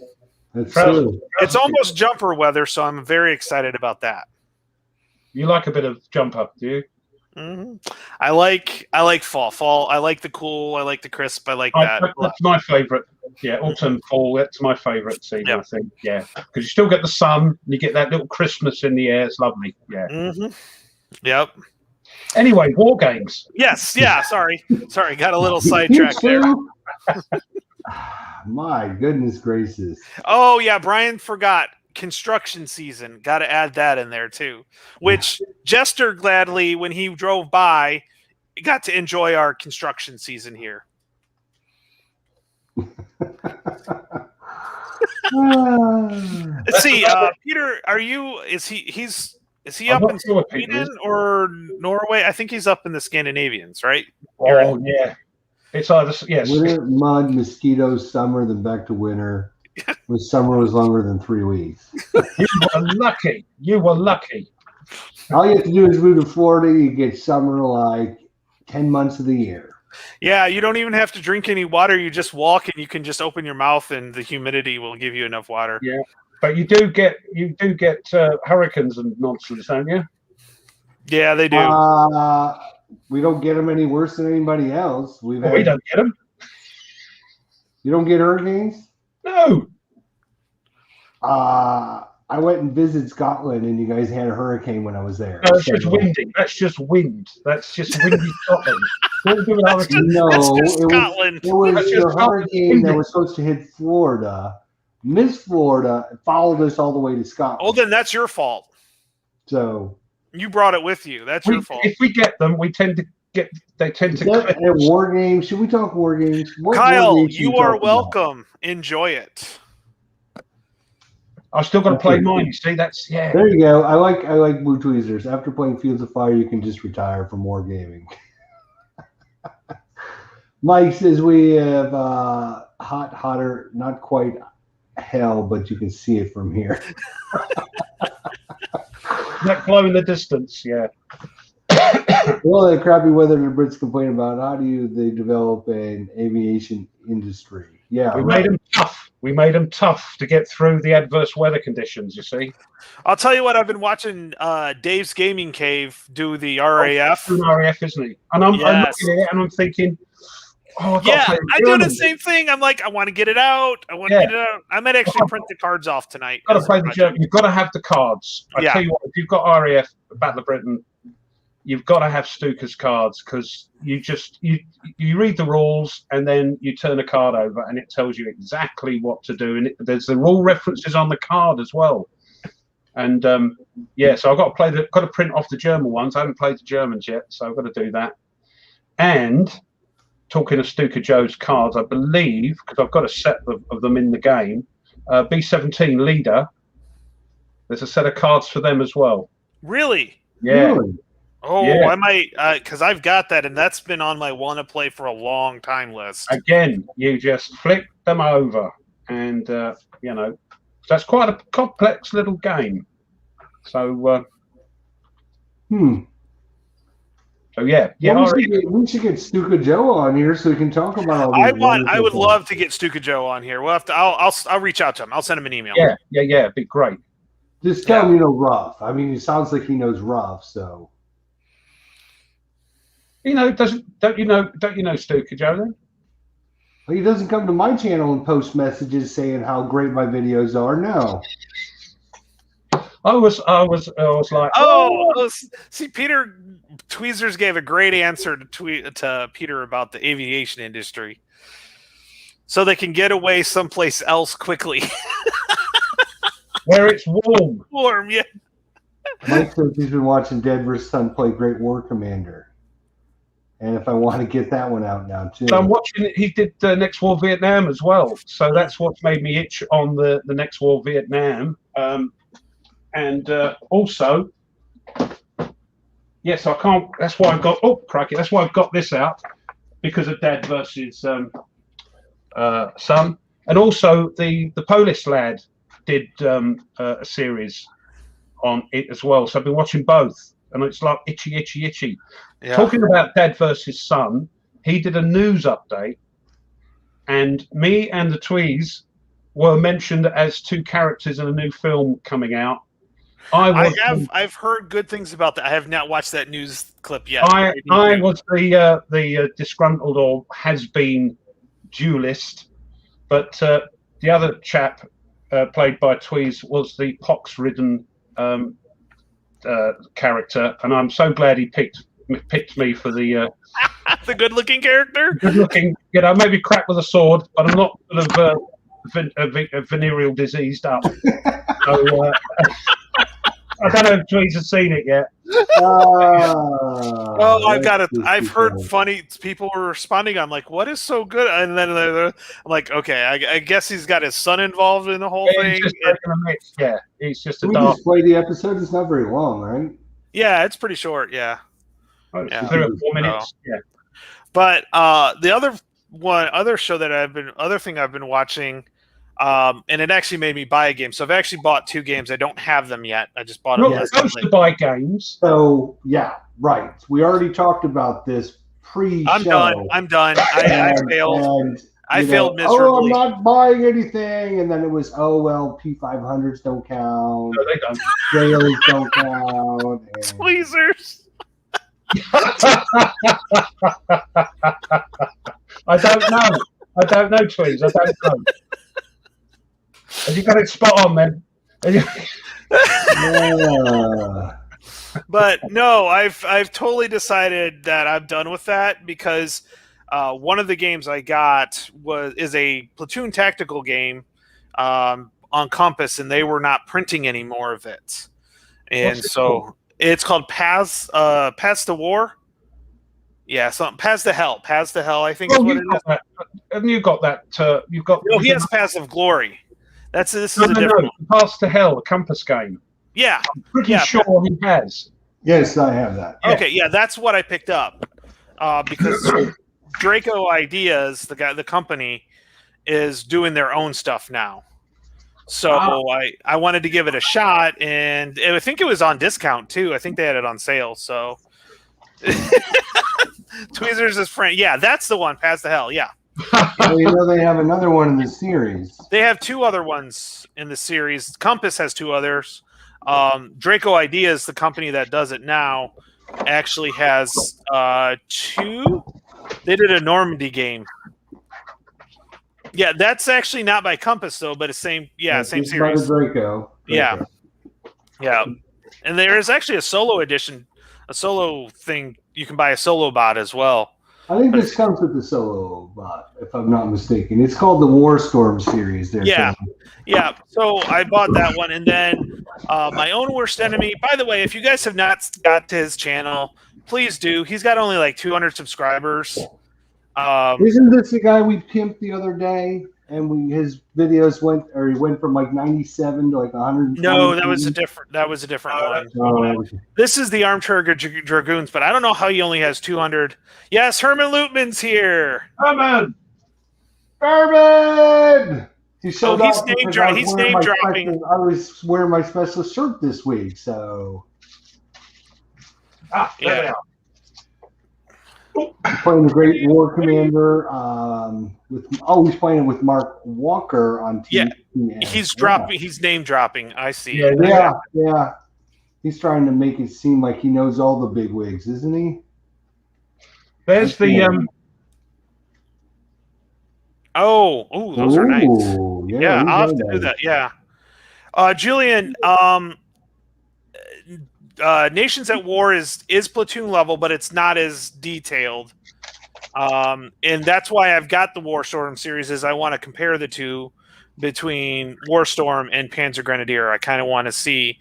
it's almost jumper weather, so I'm very excited about that. You like a bit of jumper, do you? Mm-hmm. I like fall. I like the cool. I like the crisp. I like that. That's my favorite. Yeah, autumn, fall. That's my favorite season. I think. Yeah, because you still get the sun. And you get that little crispness in the air. It's lovely. Yeah. Mm-hmm. Yep. Anyway, war games. Yes. Yeah. Sorry. Got a little sidetracked there. My goodness gracious. Oh yeah, Brian forgot construction season. Got to add that in there too. Which Jester gladly, when he drove by, got to enjoy our construction season here. Let's see, Peter, is he up in Sweden or Norway? I think he's up in the Scandinavians, right? Oh yeah, it's either winter, mud, mosquitoes, summer, then back to winter. When summer was longer than 3 weeks. You were lucky. All you have to do is move to Florida. You get summer like 10 months of the year. Yeah, you don't even have to drink any water. You just walk and you can just open your mouth and the humidity will give you enough water. Yeah, but you do get hurricanes and nonsense, don't you? Yeah, they do. We don't get them any worse than anybody else. We don't get them. You don't get hurricanes? No. I went and visited Scotland, and you guys had a hurricane when I was there. No, it's just windy. That's just wind. That's just windy Scotland. That's just Scotland. It was a hurricane that was supposed to hit Florida, missed Florida, and followed us all the way to Scotland. Oh, then that's your fault. So you brought it with you. That's your fault. If we get them, they tend to. At war games. Should we talk war games? Kyle, you are welcome. Enjoy it. I've still got to play mine. You see, that's There you go. I like Blue Tweezers. After playing Fields of Fire, you can just retire from wargaming. Mike says we have hotter, not quite hell, but you can see it from here. That glow in the distance, yeah. Well, the crappy weather the Brits complain about. How do they develop an aviation industry? Yeah, made them tough. We made them tough to get through the adverse weather conditions, you see. I'll tell you what, I've been watching Dave's Gaming Cave do the RAF. RAF, isn't he? And I'm looking at it and I'm thinking, I'm doing the same thing. I'm like, I want to get it out. I might actually print the cards off tonight. You've got to play the German. You've got to have the cards. I tell you what, if you've got RAF, Battle of Britain, you've got to have Stuka's cards because you read the rules and then you turn a card over and it tells you exactly what to do. And there's the rule references on the card as well. And so I've got to print off the German ones. I haven't played the Germans yet, so I've got to do that. And talking of Stuka Joe's cards, I believe, because I've got a set of them in the game, B-17 Leader, there's a set of cards for them as well. Really? Yeah. Really? Oh, yeah. I might, because I've got that, and that's been on my want to play for a long time list. Again, you just flip them over, and that's quite a complex little game. So, So yeah. We should get Stuka Joe on here so we can talk about all these. I would love to get Stuka Joe on here. We'll have to. I'll reach out to him. I'll send him an email. Yeah. It'd be great. Just tell him you know rough. I mean, it sounds like he knows rough. So. Don't you know Stuka Joe then? Well, he doesn't come to my channel and post messages saying how great my videos are. No. I was like, see, Peter Tweezers gave a great answer to Peter about the aviation industry, so they can get away someplace else quickly, where it's warm. Warm, yeah. Mike says he's been watching Dead vs. Son play Great War Commander, and if I want to get that one out now too. So I'm watching. He did Next War Vietnam as well, so that's what's made me itch on the Next War Vietnam. And also, yes, I can't. That's why I've got. Oh, crikey! That's why I've got this out, because of Dad versus Son, and also the Polish lad did a series on it as well. So I've been watching both, and it's like itchy. Yeah. Talking about Dad versus Son, he did a news update, and me and the Tweez were mentioned as two characters in a new film coming out. I've heard good things about that. I have not watched that news clip yet. I was the disgruntled or has-been duelist, but the other chap played by Tweez was the pox-ridden character, and I'm so glad he picked me for the the good-looking character. Good-looking, maybe cracked with a sword, but I'm not sort of venereal diseased up. So. I don't know if Tweez has seen it yet. I've heard funny people were responding. I'm like, what is so good? And then I'm like, okay, I guess he's got his son involved in the whole thing. He's just a we dark. just play the episode. It's not very long, right? Yeah, it's pretty short. Yeah. 3 or 4 minutes. Yeah. But the other show that other thing I've been watching. And it actually made me buy a game. So I've actually bought 2 games. I don't have them yet. I just bought them. You're not supposed to buy games. So yeah, right. We already talked about this pre-show. I'm done. I failed. I failed miserably. Oh, I'm not buying anything. And then it was, P500s don't count. No, they don't. Dailies don't count. Tweezers. I don't know, Tweez. I don't know. Have you got it spot on, then? But no, I've totally decided that I'm done with that, because one of the games I got is a platoon tactical game on Compass, and they were not printing any more of it, and so it's called Paths to War. Yeah, Paths to Hell. Paths to Hell, I think is what it is. Haven't you got that? You've got. No, he has Paths of Glory. This is a different one. Paths to Hell, a Compass game. Yeah. I'm pretty sure he has. Yes, I have that. Okay, yeah, that's what I picked up. Because Draco Ideas, the company, is doing their own stuff now. So I wanted to give it a shot, and I think it was on discount too. I think they had it on sale, so Tweezers is friend. Yeah, that's the one, Paths to Hell, yeah. Well, they have another one in the series. They have 2 other ones in the series. Compass has 2 others. Draco Ideas, the company that does it now, actually has 2. They did a Normandy game. Yeah, that's actually not by Compass though, but it's same series. Draco. Yeah. And there is actually a solo edition, a solo thing. You can buy a solo bot as well. I think this comes with the solo bot, if I'm not mistaken. It's called the War Storm series. Yeah. So I bought that one, and then my own worst enemy. By the way, if you guys have not got to his channel, please do. He's got only like 200 subscribers. Isn't this the guy we pimped the other day? And his videos went from like 97 to like 100. No, that was a different one. This is the Armchair Dragoons, but I don't know how he only has 200. Yes, Herman Lootman's here. Herman. He showed he's up. He's name dropping. I was wearing my special shirt this week, so. There they are. Playing the Great War Commander. He's playing with Mark Walker on TV. Yeah, he's name dropping. I see. Yeah. He's trying to make it seem like he knows all the big wigs, isn't he? There's the those are nice. Yeah, these I'll are have to do nice. that. Yeah. Julian, Nations at War is Platoon level, but it's not as detailed. And that's why I've got the Warstorm series, is I want to compare the two between Warstorm and Panzer Grenadier. I kind of want to see,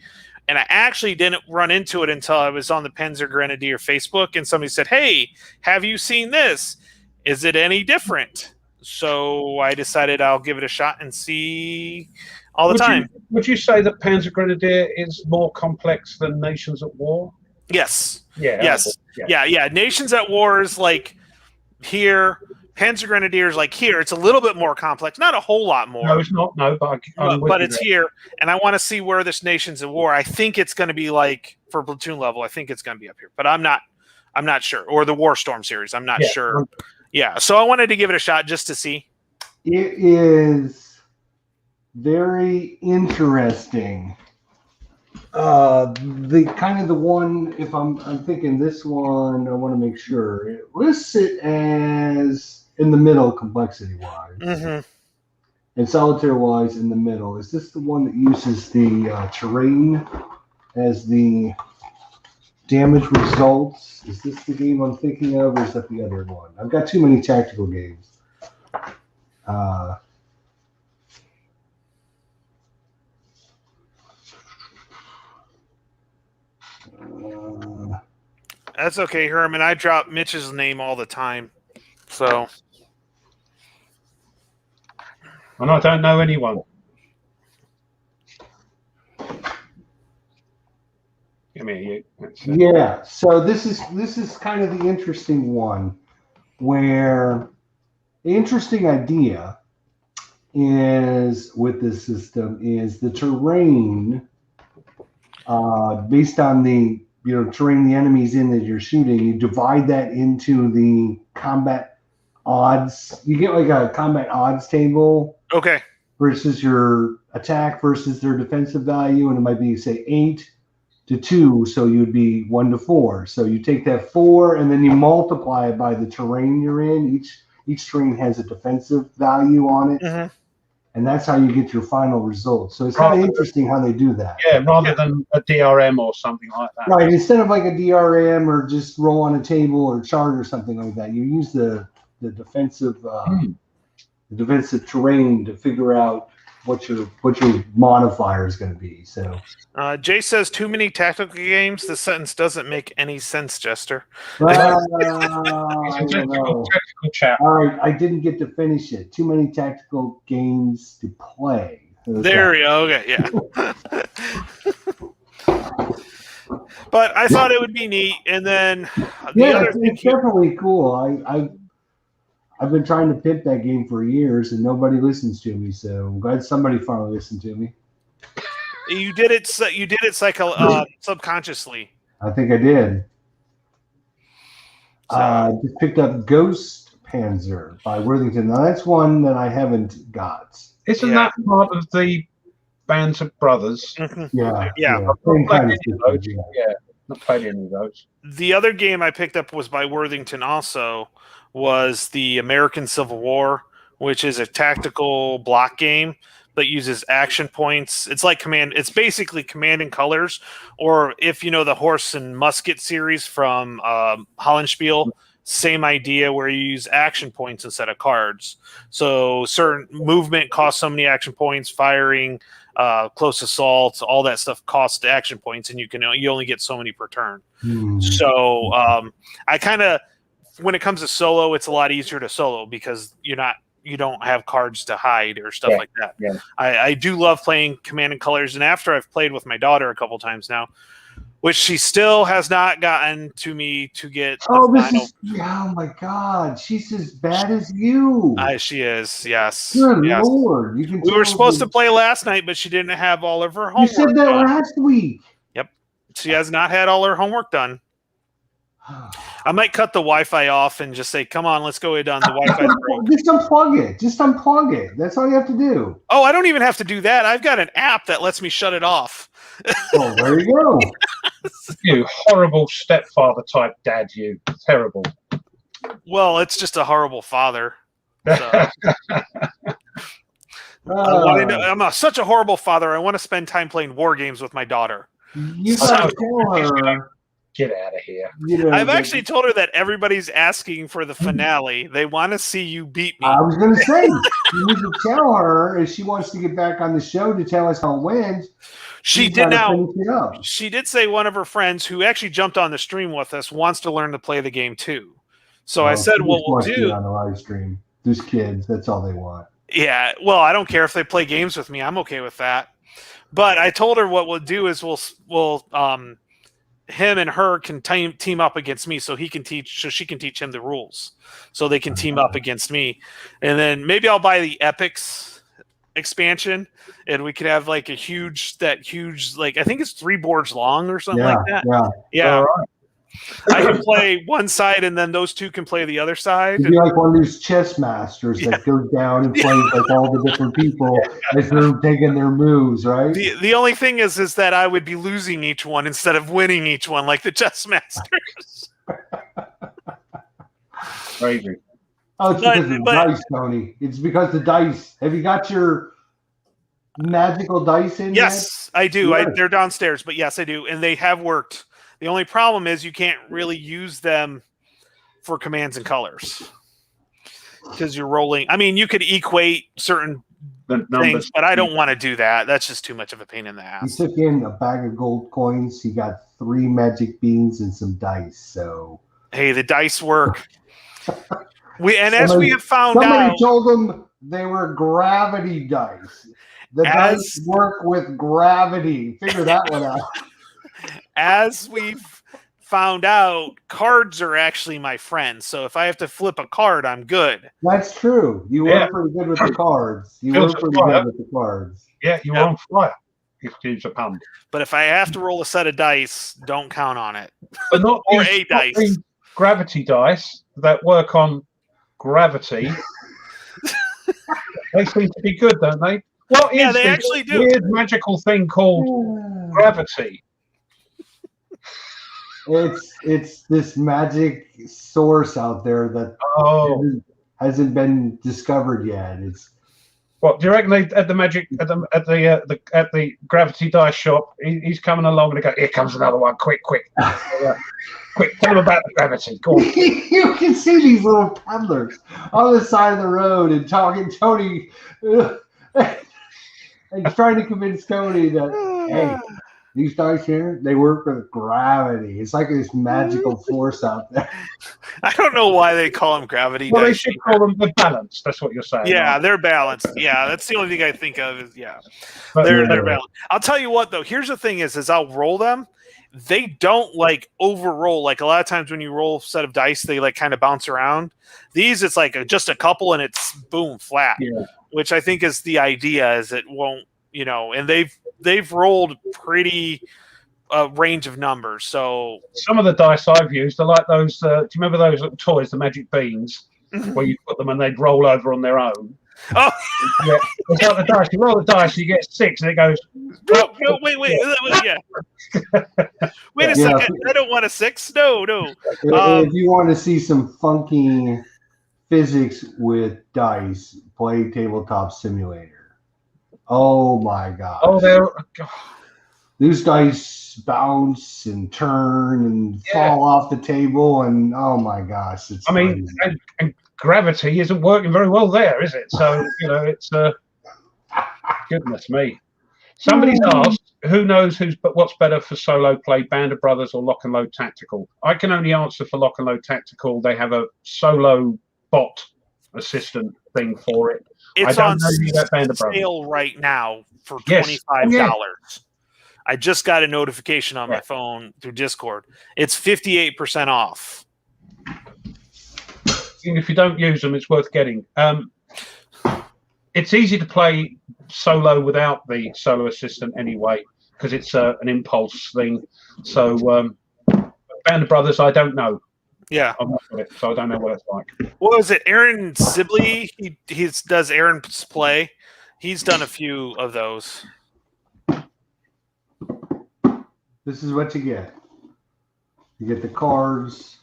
and I actually didn't run into it until I was on the Panzer Grenadier Facebook, and somebody said, "Hey, have you seen this? Is it any different?" So I decided I'll give it a shot and see all the time. Would you say that Panzer Grenadier is more complex than Nations at War? Yes. Yeah. Yes. Yeah. Nations at War is like here. Panzer Grenadier is like here. It's a little bit more complex. Not a whole lot more. No, it's not. No, but it's here. And I want to see where this Nations at War. I think it's going to be like for platoon level. I think it's going to be up here, but I'm not sure. Or the Warstorm series. I'm not sure. Yeah. So I wanted to give it a shot just to see. It is very interesting. The one, if I'm thinking this one, I want to make sure it lists it as in the middle complexity wise, and solitaire wise in the middle. Is this the one that uses the terrain as the damage results? Is this the game I'm thinking of, or is that the other one? I've got too many tactical games. That's okay, Herman. I drop Mitch's name all the time. So. And I don't know anyone. Give me you. Yeah. So this is kind of the interesting one, where the interesting idea is with this system is the terrain, based on the terrain the enemy's in that you're shooting. You divide that into the combat odds. You get like a combat odds table. Okay. Versus your attack versus their defensive value, and it might be say 8 to 2, so you'd be 1 to 4. So you take that 4 and then you multiply it by the terrain you're in. Each terrain has a defensive value on it, and that's how you get your final result. So it's kind of interesting how they do that. Yeah, rather than a DRM or something like that. Right, instead of like a DRM or just roll on a table or chart or something like that, you use the defensive defensive terrain to figure out what your modifier is going to be. So Jay says too many tactical games. The sentence doesn't make any sense, Jester. I don't know. Tactical chat. All right, I didn't get to finish it. Too many tactical games to play. There we go. Okay, yeah. But I thought it would be neat, and then it's definitely cool. I've been trying to pimp that game for years, and nobody listens to me. So I'm glad somebody finally listened to me. You did it subconsciously. I think I did. Just picked up Ghost Panzer by Worthington. Now that's one that I haven't got. Isn't that part of the Bands of Brothers? Yeah. Not played any of those. The other game I picked up was by Worthington also. Was the American Civil War, which is a tactical block game that uses action points. It's like it's basically Command and Colors, or if you know the Horse and Musket series from Hollenspiel, same idea where you use action points instead of cards. So certain movement costs so many action points, firing, close assaults, all that stuff costs action points, and you only get so many per turn. So I kind of, when it comes to solo, it's a lot easier to solo because you don't have cards to hide or stuff like that. Yeah. I do love playing Command and Colors, and after I've played with my daughter a couple times now, which she still has not gotten to me to get. Oh my God, she's as bad as you. She is, yes. Good yes. Lord, we were supposed to play last night, but she didn't have all of her homework. You said that last week. Yep, she has not had all her homework done. I might cut the Wi-Fi off and just say, "Come on, let's go on the Wi-Fi." Just unplug it. Just unplug it. That's all you have to do. Oh, I don't even have to do that. I've got an app that lets me shut it off. Oh, there you go. You horrible stepfather type dad, you terrible. Well, it's just a horrible father. So. I'm such a horrible father. I want to spend time playing war games with my daughter. You gotta tell her. Get out of here. I've actually told her that everybody's asking for the finale. They want to see you beat me. I was going to say, you need to tell her if she wants to get back on the show to tell us how it wins. She did say one of her friends who actually jumped on the stream with us wants to learn to play the game too. So I said, what we'll do on the live stream. Those kids, that's all they want. Yeah, well, I don't care if they play games with me. I'm okay with that. But I told her what we'll do is we'll him and her can team up against me, so she can teach him the rules, so they can team up against me, and then maybe I'll buy the Epics expansion, and we could have like a huge like I think it's 3 boards long or something like that. Yeah. All right. I can play one side, and then those two can play the other side. You'd be like one of these chess masters that goes down and plays like all the different people as they're taking their moves, right? The only thing is that I would be losing each one instead of winning each one, like the chess masters. Crazy. Oh, it's because of the dice, Tony. It's because the dice. Have you got your magical dice in? Yes, yet? I do. They're downstairs, but yes, I do, and they have worked. The only problem is you can't really use them for commands and colors because you're rolling. I mean, you could equate certain things, but I don't want to do that. That's just too much of a pain in the ass. He took in a bag of gold coins. He got 3 magic beans and some dice. So hey, the dice work. We have found out, somebody told them they were gravity dice. The dice work with gravity. Figure that one out. As we've found out, cards are actually my friends. So if I have to flip a card, I'm good. That's true. You were pretty good with the cards. Yeah, you were on fire. Excuse a pun. But if I have to roll a set of dice, don't count on it. But not or a dice. Not gravity dice that work on gravity. They seem to be good, don't they? What is they actually do. Weird magical thing called gravity? It's this magic source out there that hasn't been discovered yet. It's what do you reckon? They at the gravity dice shop. He's coming along and they go, "Here comes another one! Quick, quick, quick! Tell him about the gravity." Go on. You can see these little peddlers on the side of the road and talking Tony, and trying to convince Tony that hey. These dice here, they work with gravity. It's like this magical force out there. I don't know why they call them gravity dice. Well, they should call them the balance. That's what you're saying. Yeah, right? They're balanced. Yeah, that's the only thing I think of is, they're balanced. I'll tell you what, though. Here's the thing is I'll roll them. They don't, like, over-roll. Like, a lot of times when you roll a set of dice, they, like, kind of bounce around. These, it's like just a couple, and it's, boom, flat. Yeah. Which I think is the idea, is it won't, and they've rolled pretty range of numbers. So some of the dice I've used are like those. Do you remember those little toys, the magic beans, where you put them and they'd roll over on their own? Oh, yeah. It's like the dice. You roll the dice, you get 6, and it goes. No, wait, yeah. Wait a second. I don't want a 6. No. If you want to see some funky physics with dice, play Tabletop Simulator. Oh my God! These dice bounce and turn and fall off the table, and oh my gosh! It's and gravity isn't working very well there, is it? So it's goodness me. Somebody's asked, who knows what's better for solo play, Band of Brothers or Lock and Load Tactical? I can only answer for Lock and Load Tactical. They have a solo bot assistant thing for it. It's on sale right now for $25. I just got a notification on my phone through Discord. It's 58% off. If you don't use them, it's worth getting. It's easy to play solo without the solo assistant anyway, because it's an impulse thing. So Band of Brothers, I don't know. Yeah, I'm not with it, so I don't know what it's like. What was it? Aaron Sibley? He does Aaron's Play. He's done a few of those. This is what you get. You get the cards,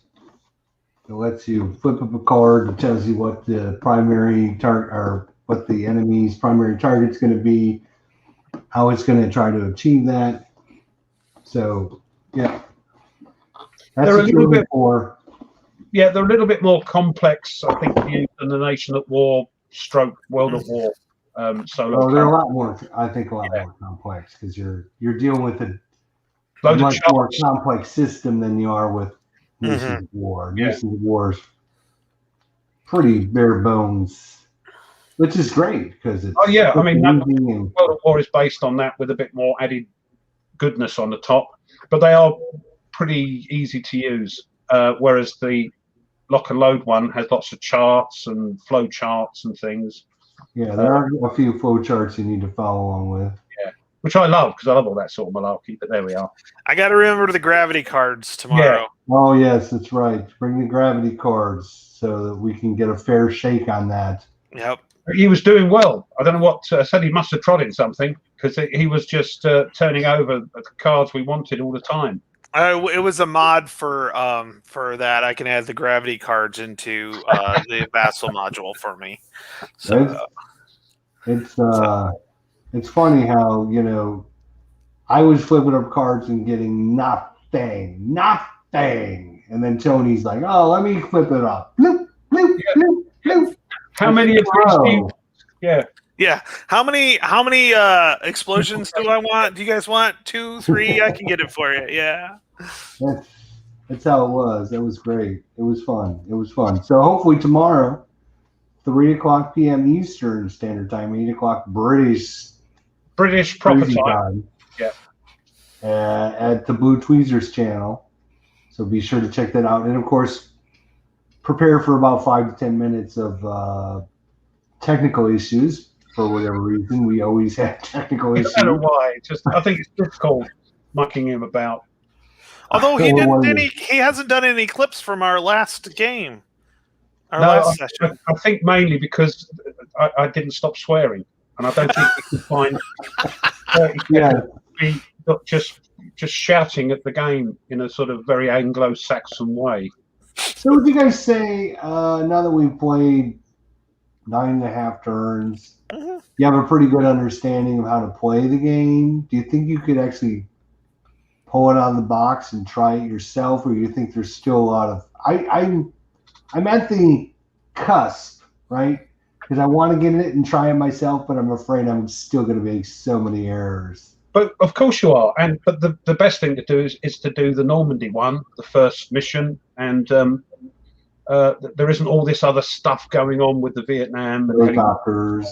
It lets you flip up a card. It tells you what the primary target or what the enemy's primary target's going to be, how it's going to try to achieve that. So, yeah. That's They're a what little you're looking bit- for. Yeah, they're a little bit more complex, I think, than the Nation at War stroke World at War solo. Oh, they're a card. lot more. I think a lot more complex because you're dealing with a Load of much more charts. complex system than you are with Nations of War. Yeah. Nations of War is pretty bare bones, which is great because it's Oh, yeah, I mean, that- easy and World at War is based on that with a bit more added goodness on the top, but they are pretty easy to use. Whereas the Lock and Load one has lots of charts and flow charts and things, yeah, there are a few flow charts you need to follow along with. which I love because I love all that sort of malarkey. But there we are. I got to remember the gravity cards tomorrow. Oh yes, that's right. Bring the gravity cards so that we can get a fair shake on that. Yep. He was doing well. I don't know what said. He must have trod in something because he was just turning over the cards we wanted all the time. It was a mod for that. I can add the gravity cards into the Vassal module for me. So It's funny how, I was flipping up cards and getting nothing, and then Tony's like, "Oh, let me flip it up." Bloop, bloop, bloop, bloop. How many of these? Do you, yeah. yeah, how many explosions do I want? Do you guys want 2, 3? I can get it for you. Yeah. That's how it was. That was great. It was fun. So hopefully tomorrow, 3:00 p.m. Eastern Standard Time, 8:00 British proper crazy time. Yeah. At the Blue Tweezers channel. So be sure to check that out. And of course, prepare for about 5 to 10 minutes of technical issues for whatever reason. We always have technical issues. I don't know why. I think it's just called mucking him about. Although he hasn't done any clips from our last game, last session. I think mainly because I didn't stop swearing, and I don't think you can find 30 seconds to be just shouting at the game in a sort of very Anglo-Saxon way. So would you guys say, now that we've played 9.5 turns, you have a pretty good understanding of how to play the game? Do you think you could actually pull it out of the box and try it yourself, or you think there's still a lot of... I'm at the cusp, right? Because I want to get it and try it myself, but I'm afraid I'm still going to make so many errors. But of course you are, but the best thing to do is to do the Normandy one, the first mission, and there isn't all this other stuff going on with the Vietnam and Helicopters.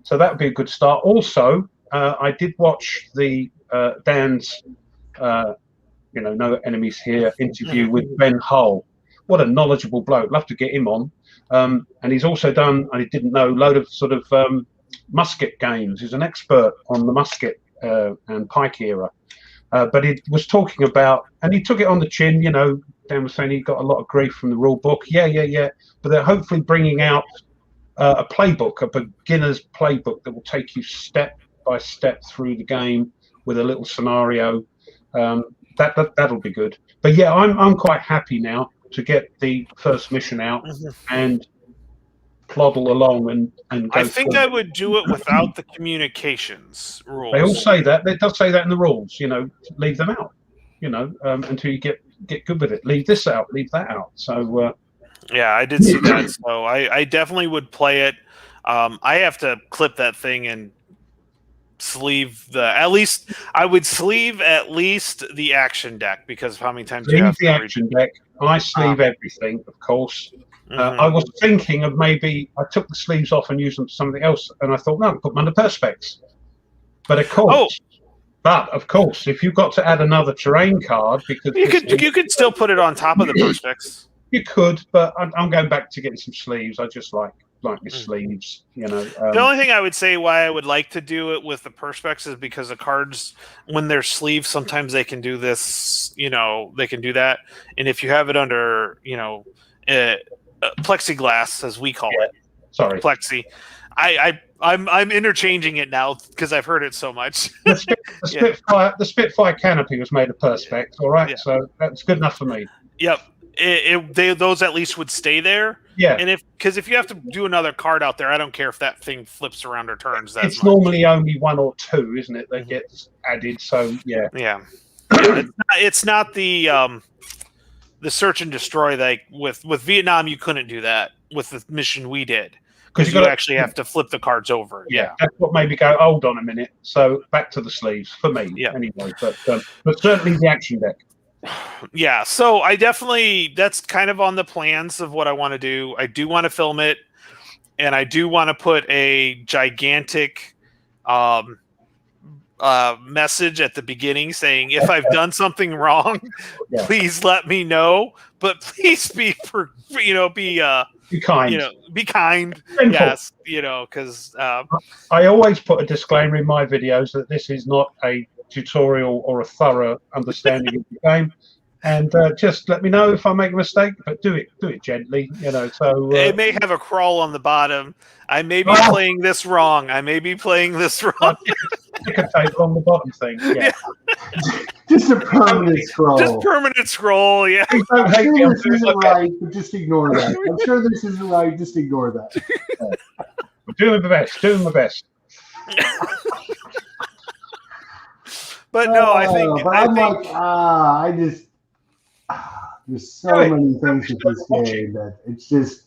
so that would be a good start. Also, I did watch the Dan's No Enemies Here interview with Ben Hull. What a knowledgeable bloke. Love to get him on. And he's also done, I didn't know, a load of sort of musket games. He's an expert on the musket and pike era. But he was talking about, and he took it on the chin, Dan was saying he got a lot of grief from the rule book. Yeah. But they're hopefully bringing out a playbook, a beginner's playbook that will take you step by step through the game with a little scenario. That'll be good. But yeah, I'm quite happy now to get the first mission out and ploddle along and go I think through. I would do it without the communications rules. They all say that. It does say that in the rules. Leave them out. Until you get good with it. Leave this out. Leave that out. So yeah, I did see that. So I definitely would play it. I have to clip that thing and sleeve I would sleeve at least the action deck, because of how many times you leave have the to action deck. I sleeve everything, of course. Mhm. I was thinking of maybe I took the sleeves off and used them for something else, and I thought, no, put them under perspex. But of course, if you've got to add another terrain card, because you could still put it on top of the perspex. you could, but I'm going back to getting some sleeves. I just like my sleeves, The only thing I would say why I would like to do it with the perspex is because the cards, when they're sleeved, sometimes they can do this, they can do that. And if you have it under, plexiglass, as we call it, sorry, plexi, I'm interchanging it now because I've heard it so much. the Spitfire canopy was made of perspex, all right, Yeah. so that's good enough for me. Yep. those at least would stay there. Yeah. And because if you have to do another card out there, I don't care if that thing flips around or turns. It's normally only 1 or 2, isn't it, that gets added? So yeah. Yeah. It's not the search and destroy. Like with Vietnam, you couldn't do that with the mission we did because you actually have to flip the cards over. Yeah, that's what made me go, hold on a minute. So back to the sleeves for me. Yeah. Anyway, but certainly the action deck. Yeah, so that's kind of on the plans of what I want to do. I do want to film it, and I do want to put a gigantic message at the beginning saying, if I've done something wrong, please let me know. But please be kind. Be kind. Simple. Yes, because I always put a disclaimer in my videos that this is not a tutorial or a thorough understanding of the game, and just let me know if I make a mistake, but do it gently, so it may have a crawl on the bottom. I may be playing this wrong. Stick a table on the bottom thing. Yeah. Just a permanent scroll. Just permanent scroll, yeah. I'm sure this isn't right, but just ignore that. I'm sure this isn't right, just ignore that. I'm doing my best. But no, I think there's so many things with this game that it's just.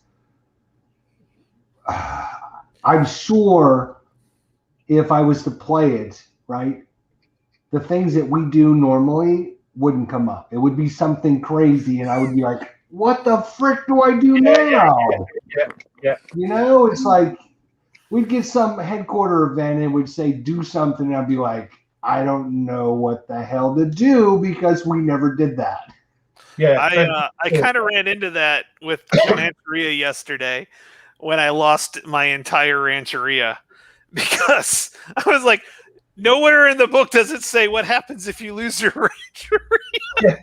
I'm sure if I was to play it, right, the things that we do normally wouldn't come up. It would be something crazy, and I would be like, "What the frick do I do now?" Yeah. It's like we'd get some headquarter event and would say, "Do something," and I'd be like, I don't know what the hell to do because we never did that. Yeah, I kind of ran into that with Rancheria yesterday when I lost my entire Rancheria because I was like, nowhere in the book does it say what happens if you lose your Rancheria.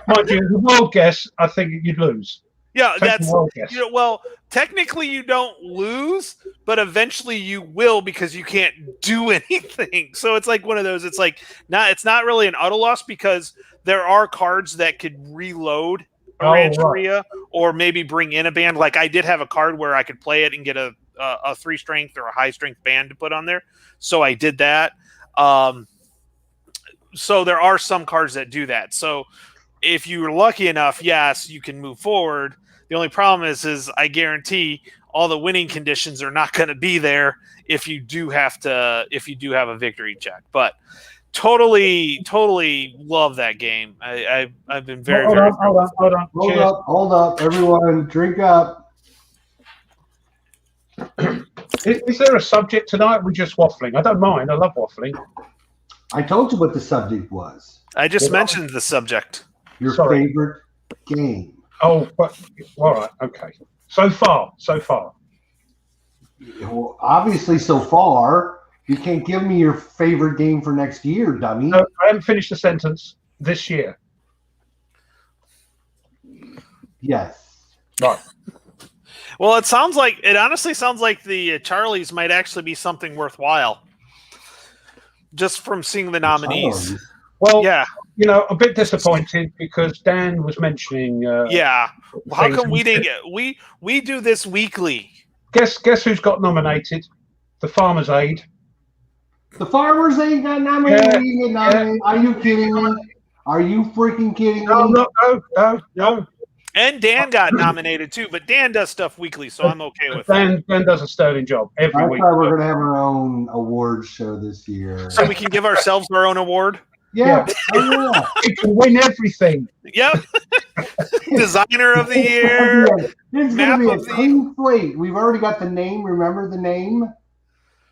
Mind you, the wild guess, I think you'd lose. Yeah, well, technically you don't lose, but eventually you will because you can't do anything. So it's like one of those. It's like it's not really an auto loss because there are cards that could reload a Rancheria or maybe bring in a band. Like I did have a card where I could play it and get a 3 strength or a high strength band to put on there. So I did that. So there are some cards that do that. So if you're lucky enough, yes, you can move forward. The only problem is I guarantee all the winning conditions are not going to be there if you do have a victory check. But totally love that game. I've been very Hold up, everyone, drink up. Is there a subject tonight? We're just waffling. I don't mind. I love waffling. I told you what the subject was. I just mentioned the subject. Your favorite game. Oh, but all right, okay. So far. Well, obviously, so far, you can't give me your favorite game for next year, dummy. No, I haven't finished the sentence this year. Yes. Right. Well, it honestly sounds like the Charlies might actually be something worthwhile. Just from seeing the nominees. Well, yeah. A bit disappointed because Dan was mentioning. How come we didn't get? We do this weekly. Guess who's got nominated? The Farmer's Aid. The Farmer's Aid got nominated. Yeah. Are you kidding me? Are you freaking kidding me? No. And Dan got nominated too, but Dan does stuff weekly, so I'm okay with that. Dan does a sterling job every week. We're going to have our own award show this year. So we can give ourselves our own award? Yeah. You can win everything. Yep. Designer of the year. It's going to be a clean slate. We've already got the name. Remember the name?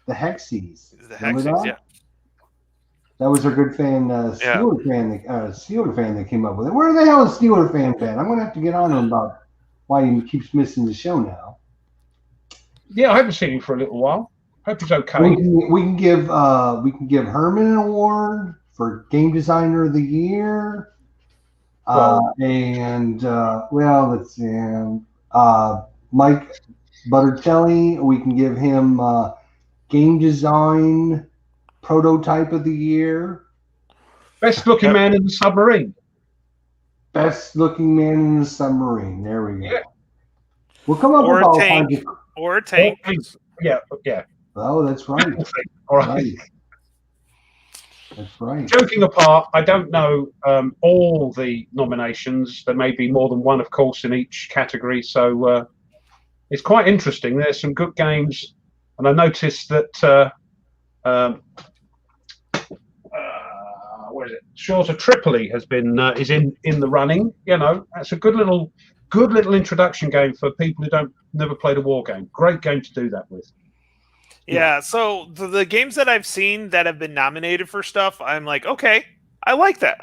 The Hexies. The Hexies, yeah. That was our good fan, Steeler fan that came up with it. Where the hell is Steeler fan? I'm going to have to get on him about why he keeps missing the show now. Yeah, I haven't seen him for a little while. Hope he's okay. We can give Herman an award for Game Designer of the Year. Let's see. Mike Buttertelli, we can give him Game Design Prototype of the Year. Best looking man in the submarine. best looking man in the submarine. There we go. Yeah. We'll come up Or with a all tank. kinds of. Or a tank. Yeah. Oh, that's right. All right. Right. That's right. Joking apart, I don't know all the nominations. There may be more than one, of course, in each category. So it's quite interesting. There's some good games, and I noticed that what is it? Shores of Tripoli has been is in the running. You know, that's a good little introduction game for people who never played a war game. Great game to do that with. Yeah, so the games that I've seen that have been nominated for stuff, I'm like, okay, I like that.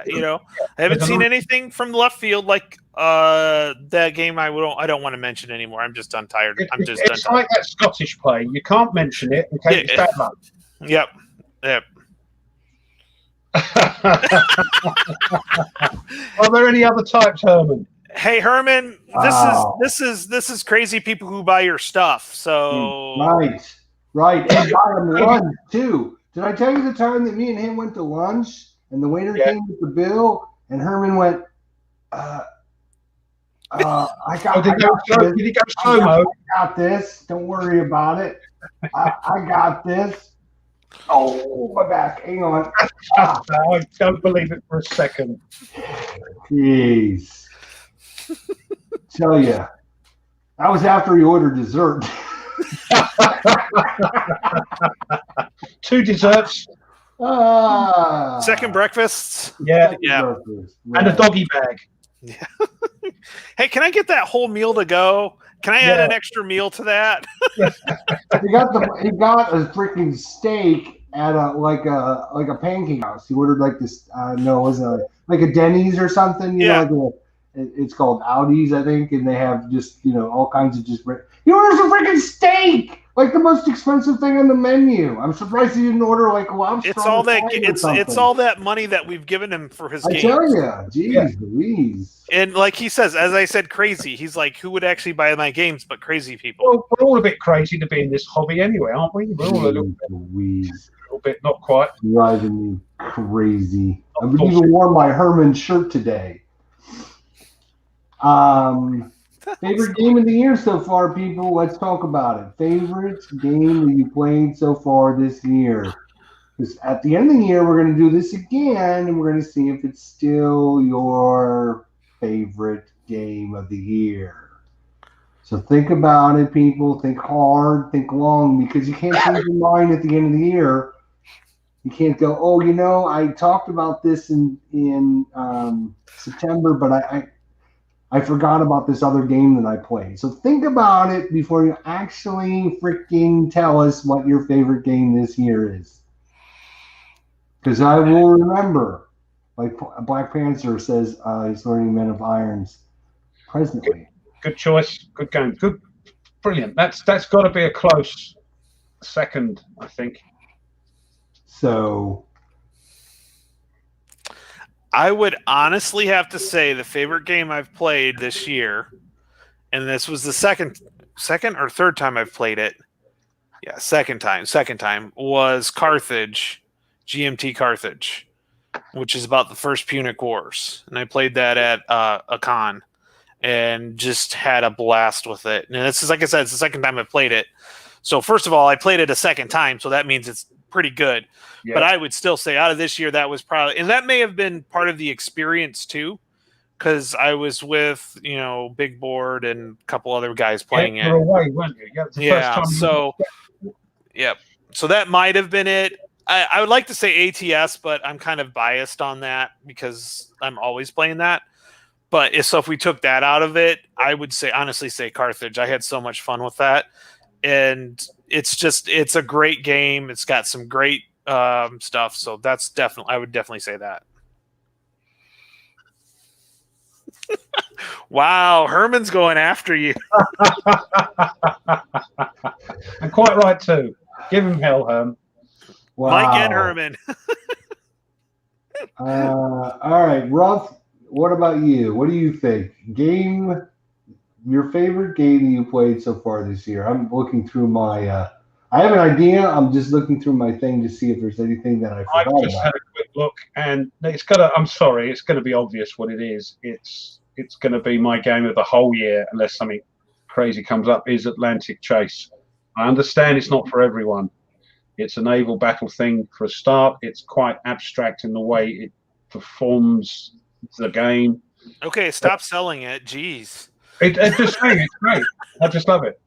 You know, I haven't seen anything from left field like that game. I don't want to mention anymore. I'm just done tired. It's like that Scottish play. You can't mention it in case it's bad luck. Yep. Are there any other types, Herman? Hey Herman, this is crazy people who buy your stuff. So right, and buy them lunch too. Did I tell you the time that me and him went to lunch and the waiter came with the bill and Herman went, I got this. Don't worry about it. I got this. Oh, my back. Hang on. I don't believe it for a second. Jeez. Tell you, that was after he ordered dessert. 2 desserts. Second breakfasts. Yeah. Breakfast. And a doggy bag. Yeah. Hey, can I get that whole meal to go? Can I add an extra meal to that? He got a freaking steak at a pancake house. He ordered like this. No, it was like a Denny's or something. You know, it's called Audi's, I think, and they have just all kinds of just. He orders a freaking steak, like the most expensive thing on the menu. I'm surprised he didn't order like lobster. It's all that. It's all that money that we've given him for his games. I tell you, geez, Louise. And like he says, as I said, crazy. He's like, who would actually buy my games but crazy people? Well, we're all a bit crazy to be in this hobby anyway, aren't we? We're all a little bit, not quite. Driving me crazy. I even wore my Herman shirt today. Favorite game of the year so far, people. Let's talk about it. Favorite game that you played so far this year. Because at the end of the year, we're going to do this again, and we're going to see if it's still your favorite game of the year. So think about it, people. Think hard, think long, because you can't change your mind at the end of the year. You can't go, oh, I talked about this in September, but I forgot about this other game that I played. So think about it before you actually freaking tell us what your favorite game this year is. Because I will remember, like Black Panther says, he's learning Men of Irons presently. Good choice. Good game. Good. Brilliant. That's got to be a close second, I think. So I would honestly have to say the favorite game I've played this year, and this was the second or third time I've played it. Yeah, second time was Carthage, GMT Carthage, which is about the first Punic Wars. And I played that at a con and just had a blast with it. And this is, like I said, it's the second time I played it. So first of all, I played it a second time, so that means it's pretty good. Yeah. But I would still say out of this year, that was probably, and that may have been part of the experience too, because I was with, Big Board and a couple other guys playing it. Away, weren't you? Yeah. So that might have been it. I would like to say ATS, but I'm kind of biased on that because I'm always playing that. But if we took that out of it, I would honestly say Carthage. I had so much fun with that. And it's a great game. It's got some great stuff. So I would definitely say that. Wow. Herman's going after you. And quite right too. Give him hell, Herm. Wow. Mike and Herman. All right, Ruff, what about you? What do you think? Your favorite game that you played so far this year? I'm looking through my I have an idea. I'm just looking through my thing to see if there's anything that I forgot I've just had a quick look, and it's gonna. I'm sorry, it's gonna be obvious what it is. It's gonna be my game of the whole year, unless something crazy comes up. Is Atlantic Chase. I understand it's not for everyone. It's a naval battle thing for a start. It's quite abstract in the way it performs the game. Okay, stop selling it. Jeez. It's just saying, it's great. I just love it.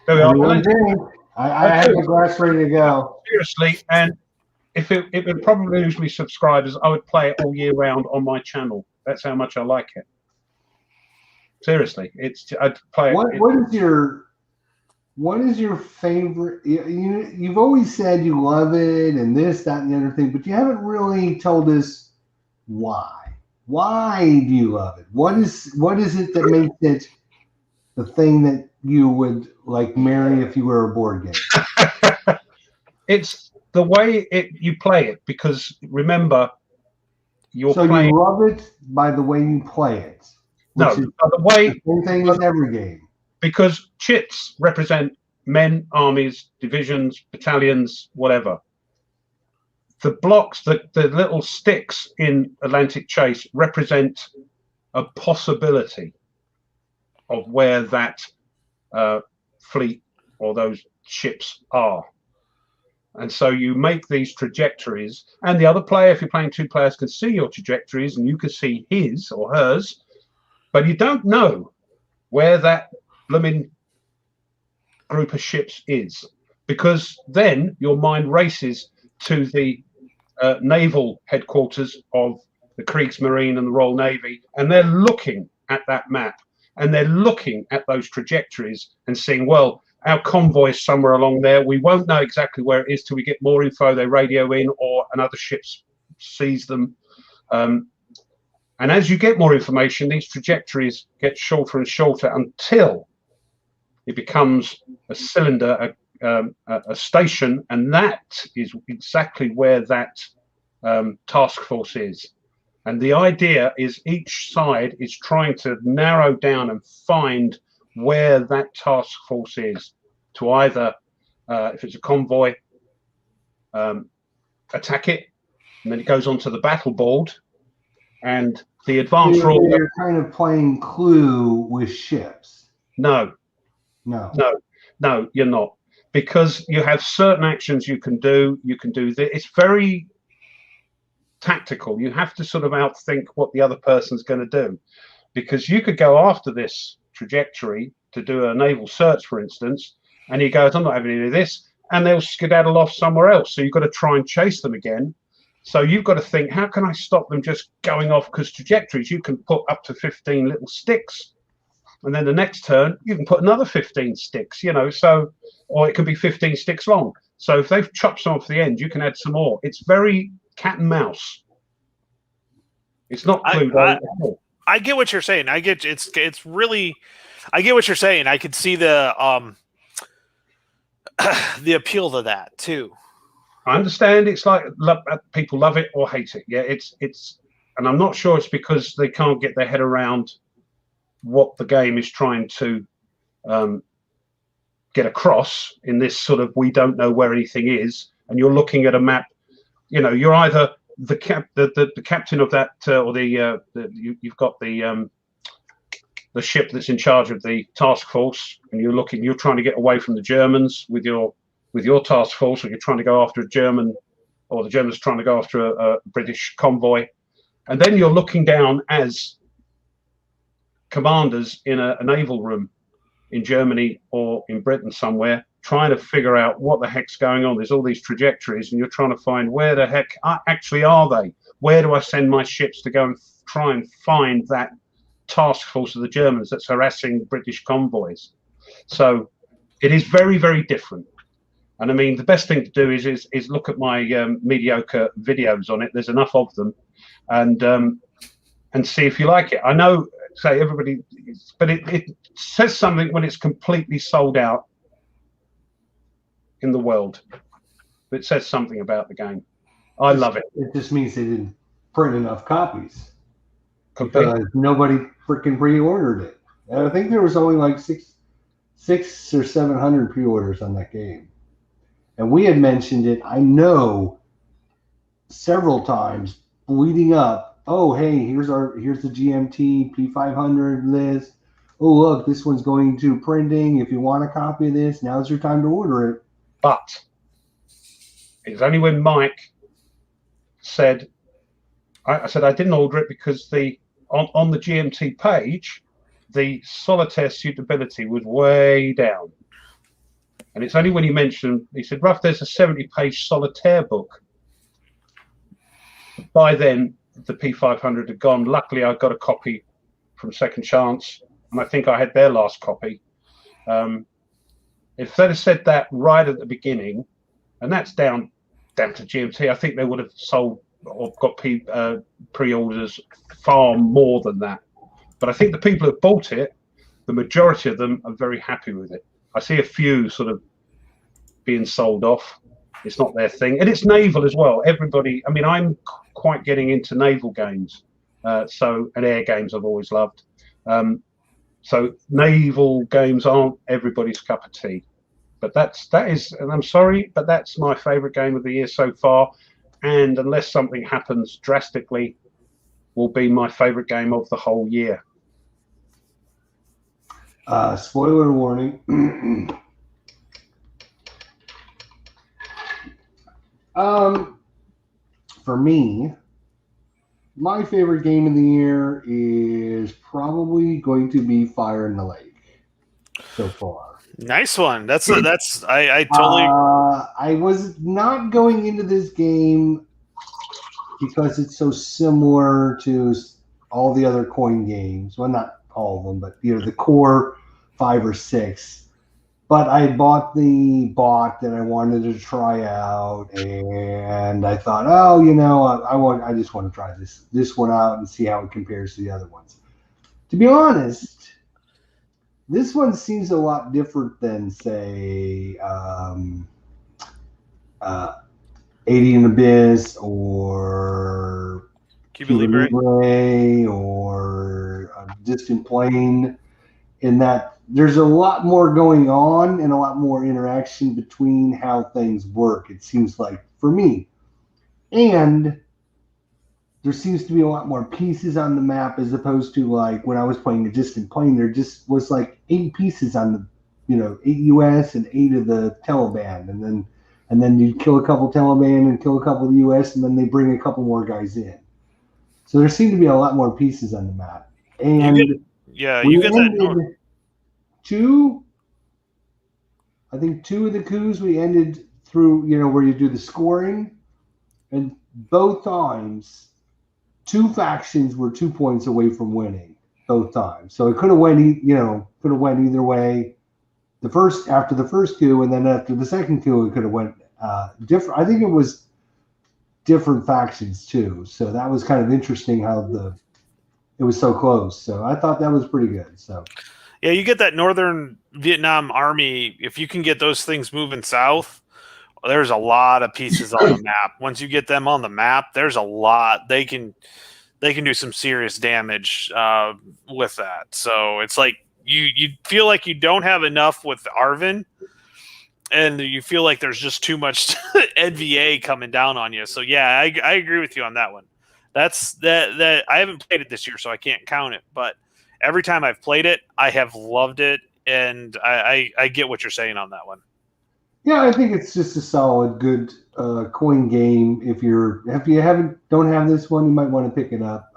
There we Only one are. thing. I have the glass ready to go. Seriously, and if it would probably lose me subscribers, I would play it all year round on my channel. That's how much I like it. Seriously, I'd play it. What is your favorite? You've always said you love it and this, that, and the other thing, but you haven't really told us why. Why do you love it? What is it that makes it the thing that you would like marry if you were a board game? It's the way you play it, because remember, you're so playing. You love it by the way you play it. No, the way. The same thing as every game. Because chits represent men, armies, divisions, battalions, whatever. The blocks, the little sticks in Atlantic Chase represent a possibility of where that fleet or those ships are. And so you make these trajectories, and the other player, if you're playing two players, can see your trajectories, and you can see his or hers, but you don't know where that blooming group of ships is, because then your mind races to the naval headquarters of the Kriegsmarine and the Royal Navy, and they're looking at that map, and they're looking at those trajectories and seeing, well, our convoy is somewhere along there. We won't know exactly where it is till we get more info. They radio in, or another ship sees them. And as you get more information, these trajectories get shorter and shorter until it becomes a cylinder, a station, and that is exactly where that task force is. And the idea is each side is trying to narrow down and find where that task force is, to either, if it's a convoy, attack it, and then it goes onto the battle board, and the advance rule. You're kind of playing Clue with ships. No, you're not, because you have certain actions you can do. You can do this. It's very tactical. You have to sort of outthink what the other person's going to do, because you could go after this trajectory to do a naval search, for instance, and he goes, I'm not having any of this, and they'll skedaddle off somewhere else. So you've got to try and chase them again. So you've got to think, how can I stop them just going off? Because trajectories, you can put up to 15 little sticks, and then the next turn you can put another 15 sticks, so, or it can be 15 sticks long. So if they've chopped some off the end, you can add some more. It's very cat and mouse. It's not Clue. I get what you're saying. I get I get what you're saying. I could see the appeal to that too. I understand. It's like people love it or hate it. Yeah, it's, and I'm not sure it's because they can't get their head around what the game is trying to get across in this sort of, we don't know where anything is, and you're looking at a map. You're either the captain of that, or you've got the ship that's in charge of the task force, and you're trying to get away from the Germans with your task force, or you're trying to go after a German, or the Germans trying to go after a British convoy. And then you're looking down as commanders in a naval room in Germany or in Britain somewhere, trying to figure out what the heck's going on. There's all these trajectories, and you're trying to find where the heck actually are they? Where do I send my ships to go and try and find that task force of the Germans that's harassing British convoys? So it is very, very different. And I mean, the best thing to do is look at my mediocre videos on it. There's enough of them, and see if you like it. I know, say everybody, but it says something when it's completely sold out in the world. It says something about the game. I love it. It just means they didn't print enough copies. Could be. Because nobody freaking pre-ordered it. And I think there was only like six or 700 pre-orders on that game. And we had mentioned it. I know several times leading up. Oh, hey, here's the GMT P500 list. Oh, look, this one's going to printing. If you want a copy of this, now's your time to order it. But it's only when Mike said, I said I didn't order it because on the GMT page, the solitaire suitability was way down. And it's only when he mentioned, he said, Ruff, there's a 70-page solitaire book. By then, the P500 had gone. Luckily, I got a copy from Second Chance, and I think I had their last copy. If they'd have said that right at the beginning, and that's down to GMT, I think they would have sold or got pre-orders far more than that. But I think the people who bought it, the majority of them are very happy with it. I see a few sort of being sold off. It's not their thing. And it's naval as well. Everybody, I mean, I'm quite getting into naval games. And air games I've always loved. So naval games aren't everybody's cup of tea. But that is, and I'm sorry, but that's my favorite game of the year so far. And unless something happens drastically, will be my favorite game of the whole year. Spoiler warning. For me, my favorite game of the year is probably going to be Fire in the Lake so far. Nice one. I totally. I was not going into this game because it's so similar to all the other coin games. Well, not all of them, but the core 5 or 6. But I bought the bot that I wanted to try out, and I thought, I just want to try this one out and see how it compares to the other ones. To be honest, this one seems a lot different than, say, 80 Abyss or Cuba Libre or Distant Plane, in that there's a lot more going on and a lot more interaction between how things work, it seems like, for me. And there seems to be a lot more pieces on the map, as opposed to, like, when I was playing the Distant Plane, there just was like 8 pieces on the 8 US and 8 of the Taliban, and then you kill a couple Taliban and kill a couple of the US, and then they bring a couple more guys in. So there seem to be a lot more pieces on the map. And you get that. I think 2 of the coups we ended through, where you do the scoring, and both times 2 factions were 2 points away from winning both times. So it could have went either way. After the first coup, and then after the second coup, it could have went different. I think it was different factions too. So that was kind of interesting how it was so close. So I thought that was pretty good. So. Yeah, you get that Northern Vietnam Army. If you can get those things moving south, there's a lot of pieces on the map. Once you get them on the map, there's a lot. They can do some serious damage with that. So it's like you feel like you don't have enough with Arvin, and you feel like there's just too much NVA coming down on you. So yeah, I agree with you on that one. That I haven't played it this year, so I can't count it, but every time I've played it, I have loved it, and I get what you're saying on that one. Yeah, I think it's just a solid, good coin game. If you don't have this one, you might want to pick it up,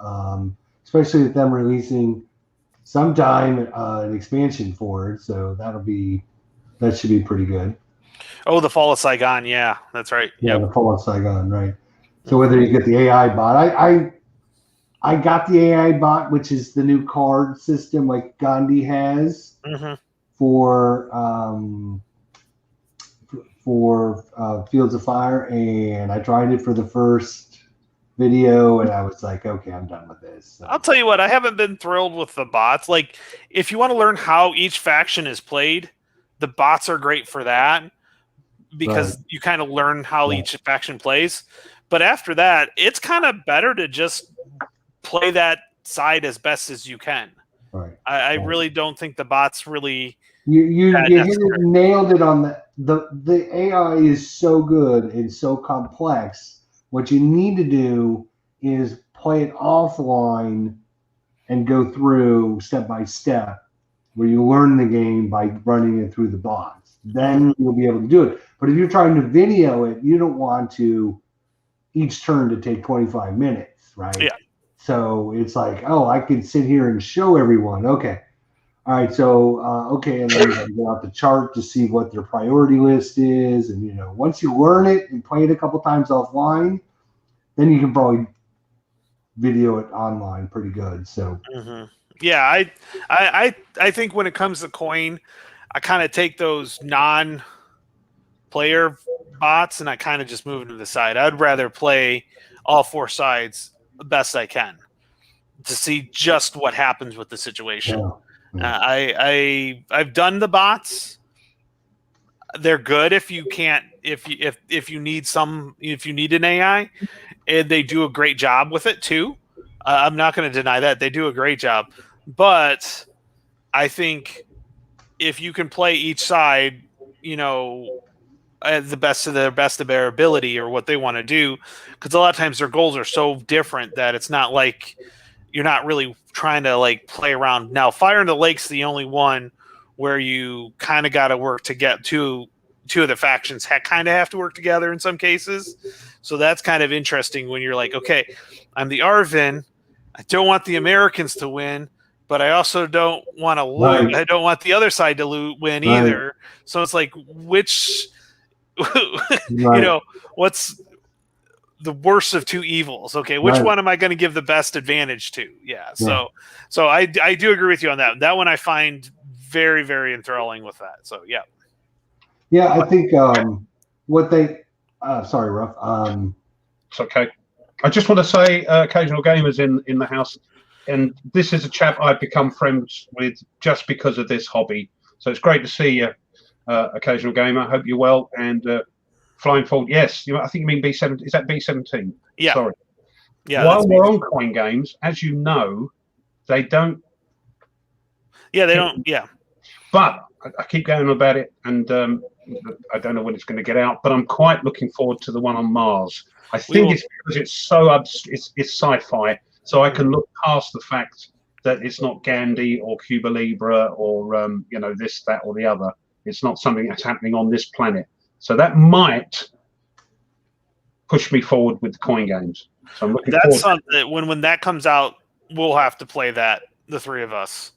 especially with them releasing sometime an expansion for it. So that should be pretty good. Oh, the Fall of Saigon, yeah, that's right. Yeah, the Fall of Saigon, right. So whether you get the AI bot, I got the AI bot, which is the new card system like Gandhi has for Fields of Fire, and I tried it for the first video, and I was like, okay, I'm done with this. So. I'll tell you what, I haven't been thrilled with the bots. Like, if you want to learn how each faction is played, the bots are great for that, because you kind of learn how each faction plays. But after that, it's kind of better to just play that side as best as you can. Right. I really don't think the bots really. You nailed it on the AI is so good and so complex What you need to do is play it offline and go through step by step, where you learn the game by running it through the bots. Then you'll be able to do it. But if you're trying to video it, you don't want to each turn to take 25 minutes, right? Yeah. So it's like, oh, I can sit here and show everyone. Okay. All right. So, okay. And then you gotta go out the chart to see what their priority list is. And, once you learn it and play it a couple times offline, then you can probably video it online pretty good. So, yeah, I think when it comes to coin, I kind of take those non-player bots and I kind of just move them to the side. I'd rather play all four sides the best I can to see just what happens with the situation. I've done the bots. They're good if you can't if you need an AI, and they do a great job with it too. I'm not going to deny that they do a great job, but I think if you can play each side, at the best of their ability or what they want to do, because a lot of times their goals are so different that it's not like you're not really trying to like play around. Now, Fire in the Lake's the only one where you kind of got to work to get two of the factions kind of have to work together in some cases. So that's kind of interesting when you're like, okay, I'm the Arvin. I don't want the Americans to win, but I also don't want to lose. Right. I don't want the other side to win either. So it's like, which, what's the worst of two evils? Okay, which one am I going to give the best advantage to? Yeah. So I do agree with you on that. That one I find very, very enthralling with that. So yeah. Yeah, I think what they. Sorry, Ruff. It's okay. I just want to say, occasional gamers in the house, and this is a chap I've become friends with just because of this hobby. So it's great to see you, occasional gamer. Hope you're well. And Flying Fold, yes, I think you mean B7. Is that B17? Yeah. Sorry. Yeah. While we're on coin games, as you know, they don't. Yeah, they don't. Yeah. But I keep going on about it, and I don't know when it's going to get out. But I'm quite looking forward to the one on Mars. I think it's because it's so it's sci-fi, so I can look past the fact that it's not Gandhi or Cuba Libre or this, that, or the other. It's not something that's happening on this planet, so that might push me forward with the coin games. So I'm looking. That's something when that comes out, we'll have to play that, the three of us.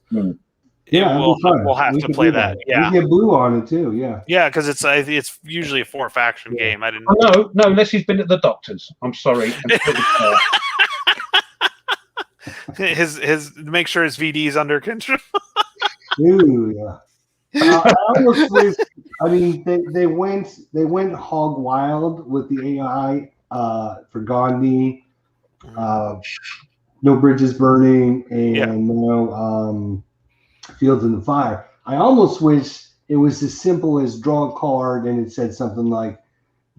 Yeah, we'll have to play that. Yeah, we get Blue on it too. Yeah, yeah, because it's usually a 4-faction game. I didn't. Oh, no, unless he's been at the doctor's. I'm sorry. his make sure his VD is under control. Ooh, yeah. I almost wish. I mean, they went hog wild with the AI for Gandhi. No bridges burning and no fields in the fire. I almost wish it was as simple as draw a card and it said something like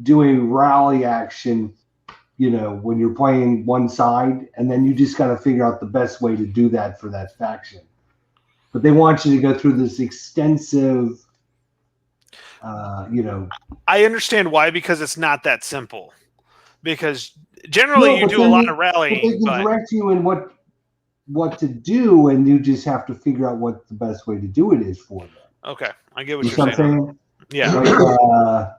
do a rally action, when you're playing one side, and then you just got to figure out the best way to do that for that faction. But they want you to go through this extensive, I understand why, because it's not that simple. Because generally you do a lot of rallying. But they can direct you in what to do, and you just have to figure out what the best way to do it is for them. Okay, I get what you're saying. Yeah. Like,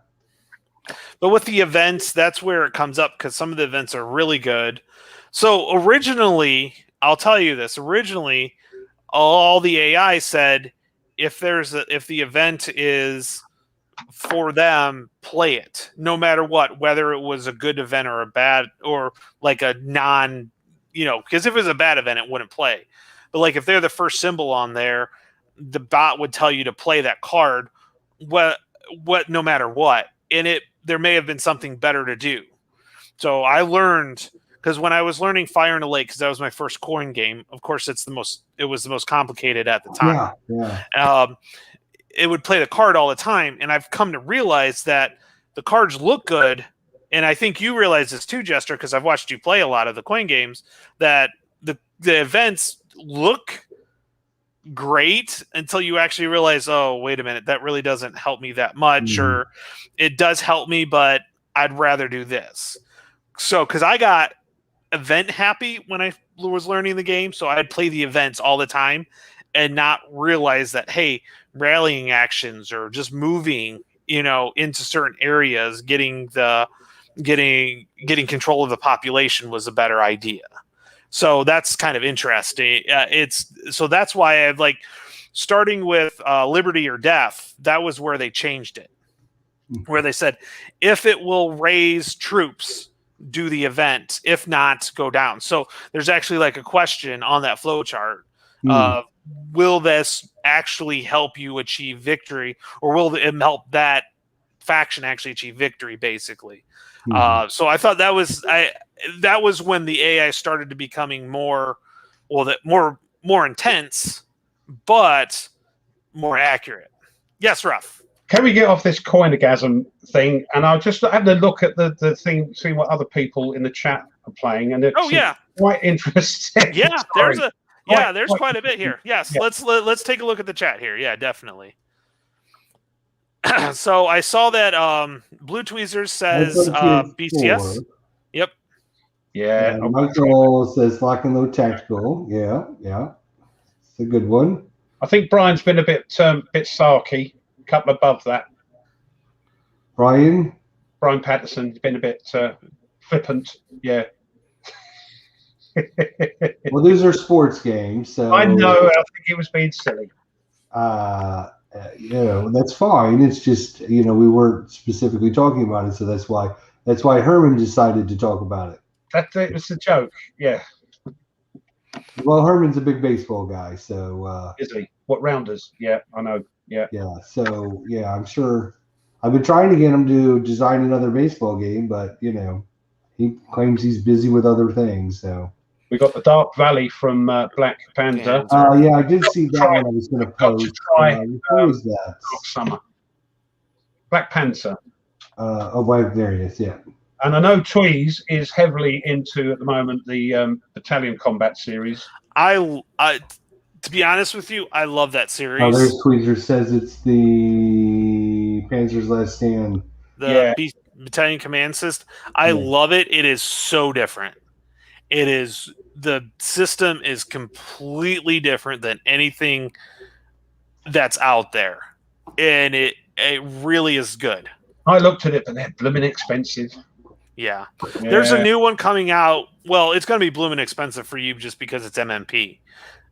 but with the events, that's where it comes up, because some of the events are really good. So originally, I'll tell you this. Originally, all the AI said, if the event is for them, play it, no matter what, whether it was a good event or a bad, or like a non, because if it was a bad event, it wouldn't play. But like if they're the first symbol on there, the bot would tell you to play that card, what no matter what. And there may have been something better to do. So I learned, because when I was learning Fire in the Lake, because that was my first coin game, of course it was the most complicated at the time. Yeah. It would play the card all the time, and I've come to realize that the cards look good, and I think you realize this too, Jester, because I've watched you play a lot of the coin games, that the events look great until you actually realize, oh, wait a minute, that really doesn't help me that much, or it does help me, but I'd rather do this. So, because I got event happy when I was learning the game, so I'd play the events all the time and not realize that, hey, rallying actions or just moving, into certain areas, getting control of the population was a better idea. So that's kind of interesting. So that's why I've starting with Liberty or Death. That was where they changed it, where they said if it will raise troops, do the event. If not, go down. So there's actually a question on that flow chart. Will this actually help you achieve victory, or will it help that faction actually achieve victory, basically? So I thought that was when the AI started to becoming more intense, but more accurate. Yes, Ruff. Can we get off this coinogasm thing? And I'll just have a look at the thing, see what other people in the chat are playing, and it's quite interesting. Yeah, there's quite a bit here. Yes, yeah. Let's take a look at the chat here. Yeah, definitely. So I saw that Blue Tweezers says BCS. Yep. Yeah. Michael says Lock and Load Tactical. Yeah. It's a good one. I think Brian's been a bit sarky, a couple above that. Brian Patterson's been a bit flippant. Yeah. Well, these are sports games, so I know. I think he was being silly. That's fine. It's just we weren't specifically talking about it, so that's why Herman decided to talk about it. It was a joke. Yeah. Well, Herman's a big baseball guy, so is he? What Rounders? Yeah, I know. Yeah. Yeah. So I'm sure. I've been trying to get him to design another baseball game, but he claims he's busy with other things. So we got the Dark Valley from Black Panther. Yeah, I did see that one. I was going to post. Who was that? Summer. Black Panther. There it is. Yeah. And I know Tweez is heavily into at the moment the Battalion Combat series. To be honest with you, I love that series. Oh, there's Tweezer says it's the Panzer's Last Stand. Battalion Command System. I love it. It is so different. The system is completely different than anything that's out there, and it really is good. I looked at it, but they're blooming expensive. Yeah. There's a new one coming out. Well, it's going to be blooming expensive for you just because it's MMP.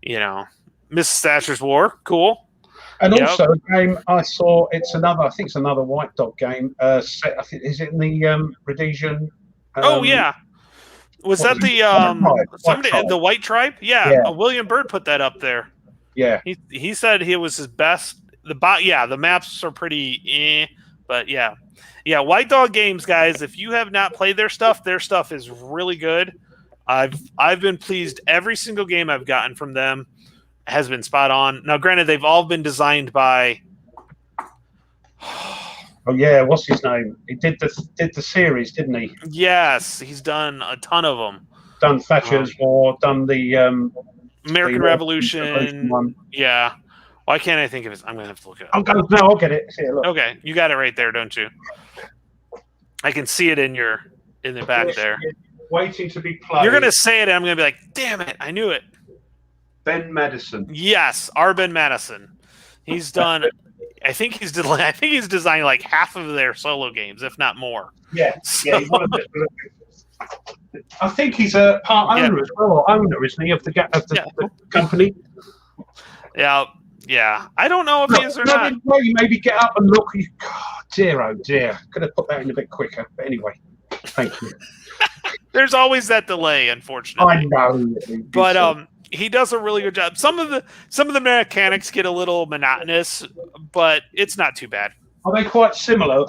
Mrs. Thatcher's War, cool. And also a game I saw. I think it's another White Dog game. Is it in the Rhodesian? Was that the White Tribe? Yeah. William Byrd put that up there. Yeah. He said it was his best. The maps are pretty but yeah. White Dog Games, guys, if you have not played their stuff is really good. I've been pleased. Every single game I've gotten from them has been spot on. Now, granted, they've all been designed by oh yeah, what's his name? He did the series, didn't he? Yes, he's done a ton of them. Done Thatcher's War, done the American Revolution one. Yeah. Why can't I think of it? I'm gonna have to look it up. I'll get it. Here, look. Okay, you got it right there, don't you? I can see it in the back there. Waiting to be played. You're gonna say it, and I'm gonna be like, "Damn it, I knew it." Ben Madison. Yes, R. Ben Madison. He's done. I think he's designed like half of their solo games, if not more. Yeah, yeah. I think he's a part owner as well, or owner, isn't he, of the company? Yeah. I don't know if he is or not. Well, you maybe get up and look. Oh dear. Could have put that in a bit quicker. But anyway, thank you. There's always that delay, unfortunately. I know. But he does a really good job. Some of the mechanics get a little monotonous, but it's not too bad. Are they quite similar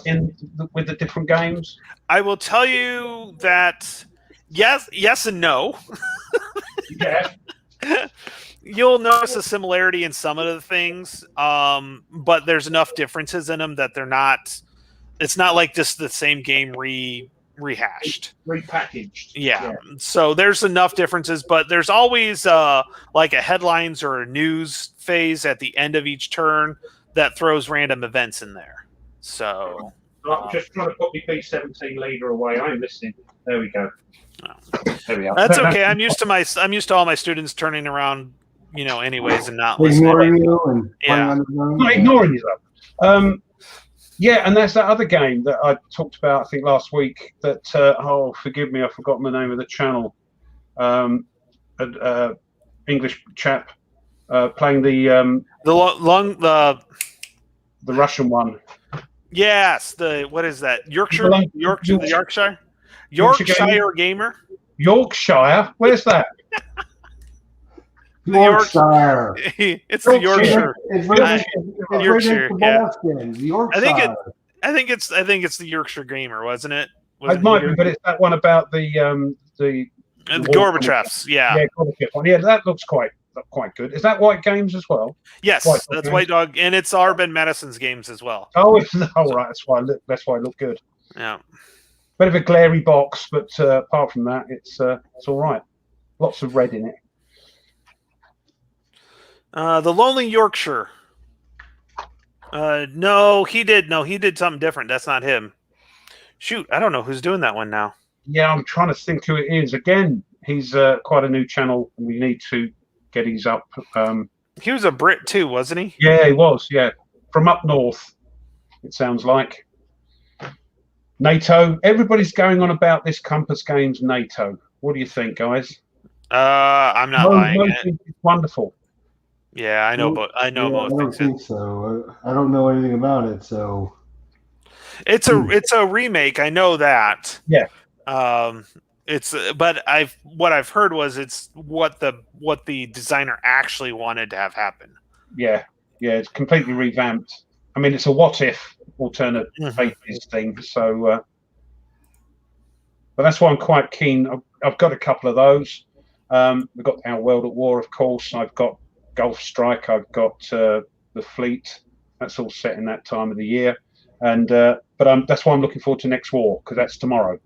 with the different games? I will tell you that yes and no. Yeah. You'll notice a similarity in some of the things, but there's enough differences in them that they're not. It's not like just the same game rehashed, repackaged. Yeah. So there's enough differences, but there's always like a headlines or a news phase at the end of each turn that throws random events in there. So I'm just trying to put my P-17 leader away. I'm listening. There we go. There we are. That's okay. I'm used to all my students turning around, anyways, and not listening. Ignoring you and Yeah. playing on the phone. Not ignoring you though. Yeah, and that's that other game that I talked about, I think, last week. That forgive me, I've forgotten the name of the channel. English chap playing the Russian one. Yes, what is that? Yorkshire gamer. Yorkshire, where's that? Yorkshire. It's the Yorkshire. It's right Yorkshire, next to yeah. Boston. Yorkshire. I think it's the Yorkshire Gamer, wasn't it? It might be, but it's that one about the Gorbachev's. Yeah. Yeah, Gorbachev one. Yeah, that looks quite good. Is that White Games as well? Yes, White that's Games. White Dog, and it's Arben Medicine's games as well. Oh, it's all right. That's why it looked good. Yeah. Bit of a glary box, but apart from that, it's all right. Lots of red in it. The Lonely Yorkshire. No, he did something different. That's not him. Shoot, I don't know who's doing that one now. Yeah, I'm trying to think who it is. Again, he's quite a new channel, and we need to get his up. He was a Brit too, wasn't he? Yeah, he was. Yeah, from up north. It sounds like NATO. Everybody's going on about this Compass Games NATO. What do you think, guys? I'm not buying it. It's wonderful. Yeah, I know, but I don't think so. I don't know anything about it, so it's a remake. I know that. Yeah. But what I've heard was it's what the designer actually wanted to have happen. Yeah, it's completely revamped. I mean, it's a what if alternate faces thing. So, but that's why I'm quite keen. I've got a couple of those. We've got our World at War, of course. I've got Gulf Strike. I've got the Fleet. That's all set in that time of the year, and but that's why I'm looking forward to Next War, because that's tomorrow.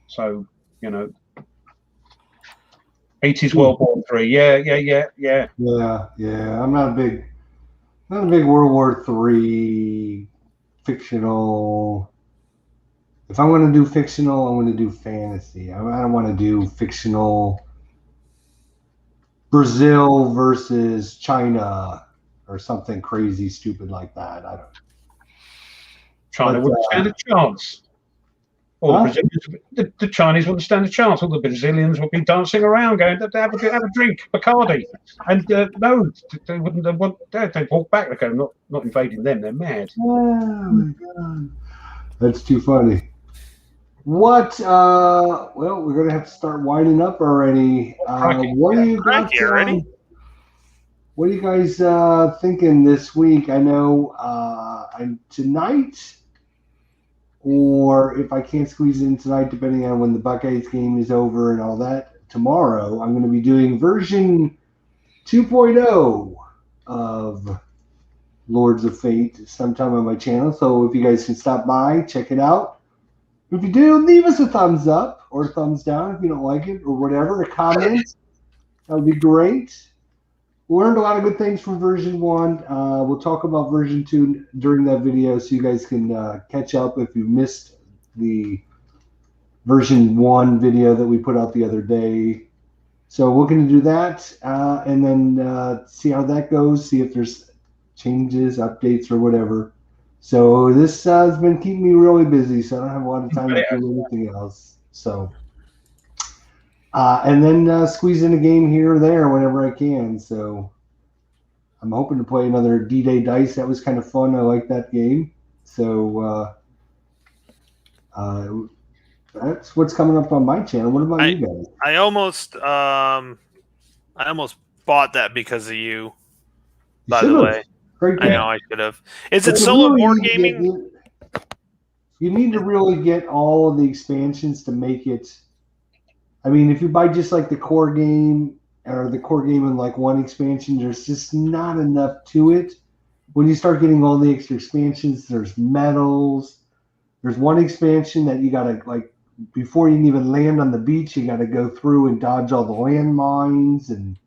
So 80s World War III. Yeah. I'm not a big World War III fictional. If I'm going to do fictional, I'm going to do fantasy. I don't want to do fictional. Brazil versus China or something crazy stupid like that. I don't. China wouldn't stand a chance. Or the Chinese wouldn't stand a chance. All the Brazilians would be dancing around, going to have a drink, Bacardi, and no, they wouldn't. They'd walk back. They go, not invading them. They're mad. Oh my god, that's too funny. What? Well, we're gonna have to start winding up already. What are you guys? What are you guys thinking this week? I know tonight. Or if I can't squeeze it in tonight, depending on when the Buckeyes game is over and all that, tomorrow I'm going to be doing version 2.0 of Lords of Fate sometime on my channel. So if you guys can stop by, check it out. If you do, leave us a thumbs up or a thumbs down if you don't like it or whatever, a comment. That would be great. We learned a lot of good things from version 1. We'll talk about version 2 during that video so you guys can catch up if you missed the version 1 video that we put out the other day. So we're going to do that and then see how that goes, see if there's changes, updates, or whatever. So this has been keeping me really busy, so I don't have a lot of time to do anything else. So... and then squeeze in a game here or there whenever I can. So I'm hoping to play another D-Day Dice. That was kind of fun. I like that game. So that's what's coming up on my channel. What about you guys? I almost bought that because of you. By the way, Great game. I know I should have. Is it solo board gaming? You need to really get all of the expansions to make it. I mean, if you buy just like the core game or the core game and like one expansion, there's just not enough to it. When you start getting all the extra expansions, there's medals. There's one expansion that you gotta like before you can even land on the beach, you gotta go through and dodge all the landmines, and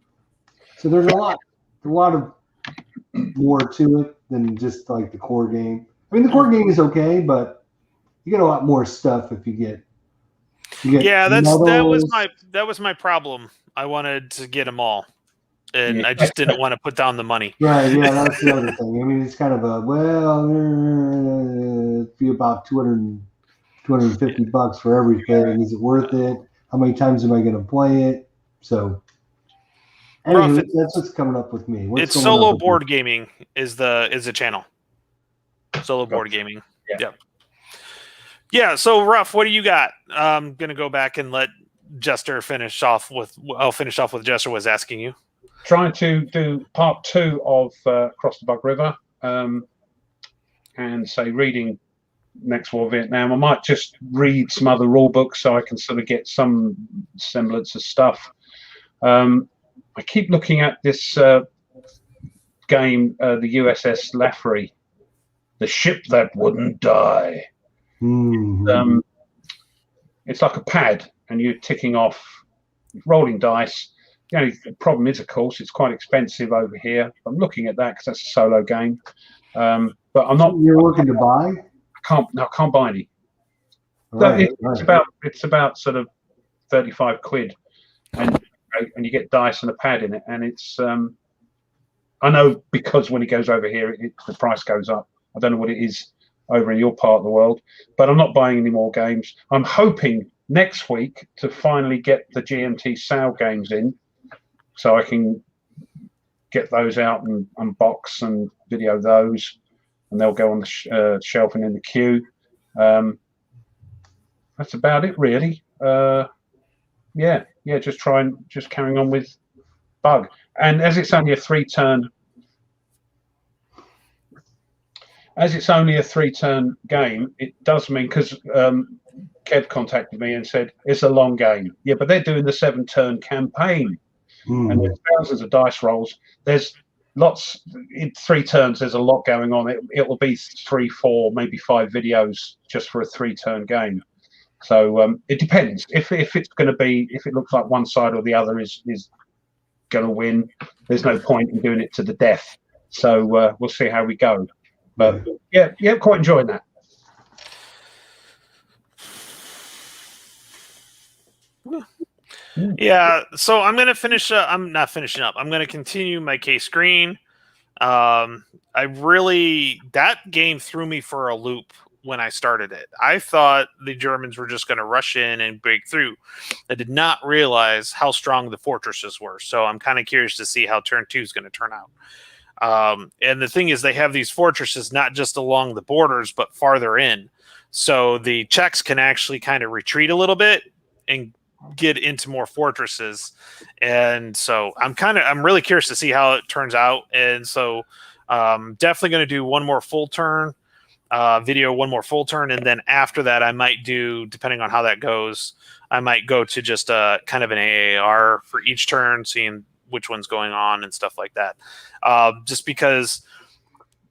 so there's a lot of more to it than just like the core game. I mean, the core game is okay, but you get a lot more stuff if you get. You get Yeah, that medals. was my problem. I wanted to get them all, and I just didn't want to put down the money. Right, yeah, that's the other thing. I mean, it's kind of it'd be about $250 for everything. Is it worth it? How many times am I going to play it? So, Ruff, anyway, that's what's coming up with me. What's it's going Solo on with Board Gaming is the channel. Solo Board Gaming. Yeah. Yep. Yeah. So Ruff, what do you got? I'm gonna go back and let Jester finish off with. I'll finish off with Jester was asking you. Trying to do part 2 of Across the Bug River, and say reading Next War Vietnam. I might just read some other rule books so I can sort of get some semblance of stuff. I keep looking at this game, the USS Laffrey, the ship that wouldn't die. Mhm. It's like a pad, and you're ticking off, rolling dice. The only problem is, of course, it's quite expensive over here. I'm looking at that because that's a solo game. But I'm not. You're looking to buy? I can't buy any. Right, It's about sort of 35 quid, and you get dice and a pad in it, and it's. I know because when it goes over here, the price goes up. I don't know what it is over in your part of the world, but I'm not buying any more games. I'm hoping next week to finally get the GMT sale games in, so I can get those out and unbox and video those, and they'll go on the shelf and in the queue. That's about it, really. Just carrying on with Bug. And as it's only a 3-turn game, it does mean, because Kev contacted me and said it's a long game. Yeah, but they're doing the 7-turn campaign, and there's thousands of dice rolls. There's lots in 3 turns. There's a lot going on. It will be 3, 4, maybe 5 videos just for a 3-turn game. So it depends. If it's going to be, if it looks like one side or the other is going to win, there's no point in doing it to the death. So we'll see how we go. But yeah, quite enjoying that. Yeah, so I'm gonna finish. I'm not finishing up. I'm gonna continue my Case Green. That game threw me for a loop when I started it. I thought the Germans were just going to rush in and break through. I did not realize how strong the fortresses were. So I'm kind of curious to see how turn 2 is going to turn out. And the thing is, they have these fortresses not just along the borders, but farther in. So the Czechs can actually kind of retreat a little bit and get into more fortresses. And so I'm really curious to see how it turns out. And so definitely going to do one more full turn video, one more full turn. And then after that, I might do, depending on how that goes, I might go to just kind of an AAR for each turn, seeing which one's going on and stuff like that. Just because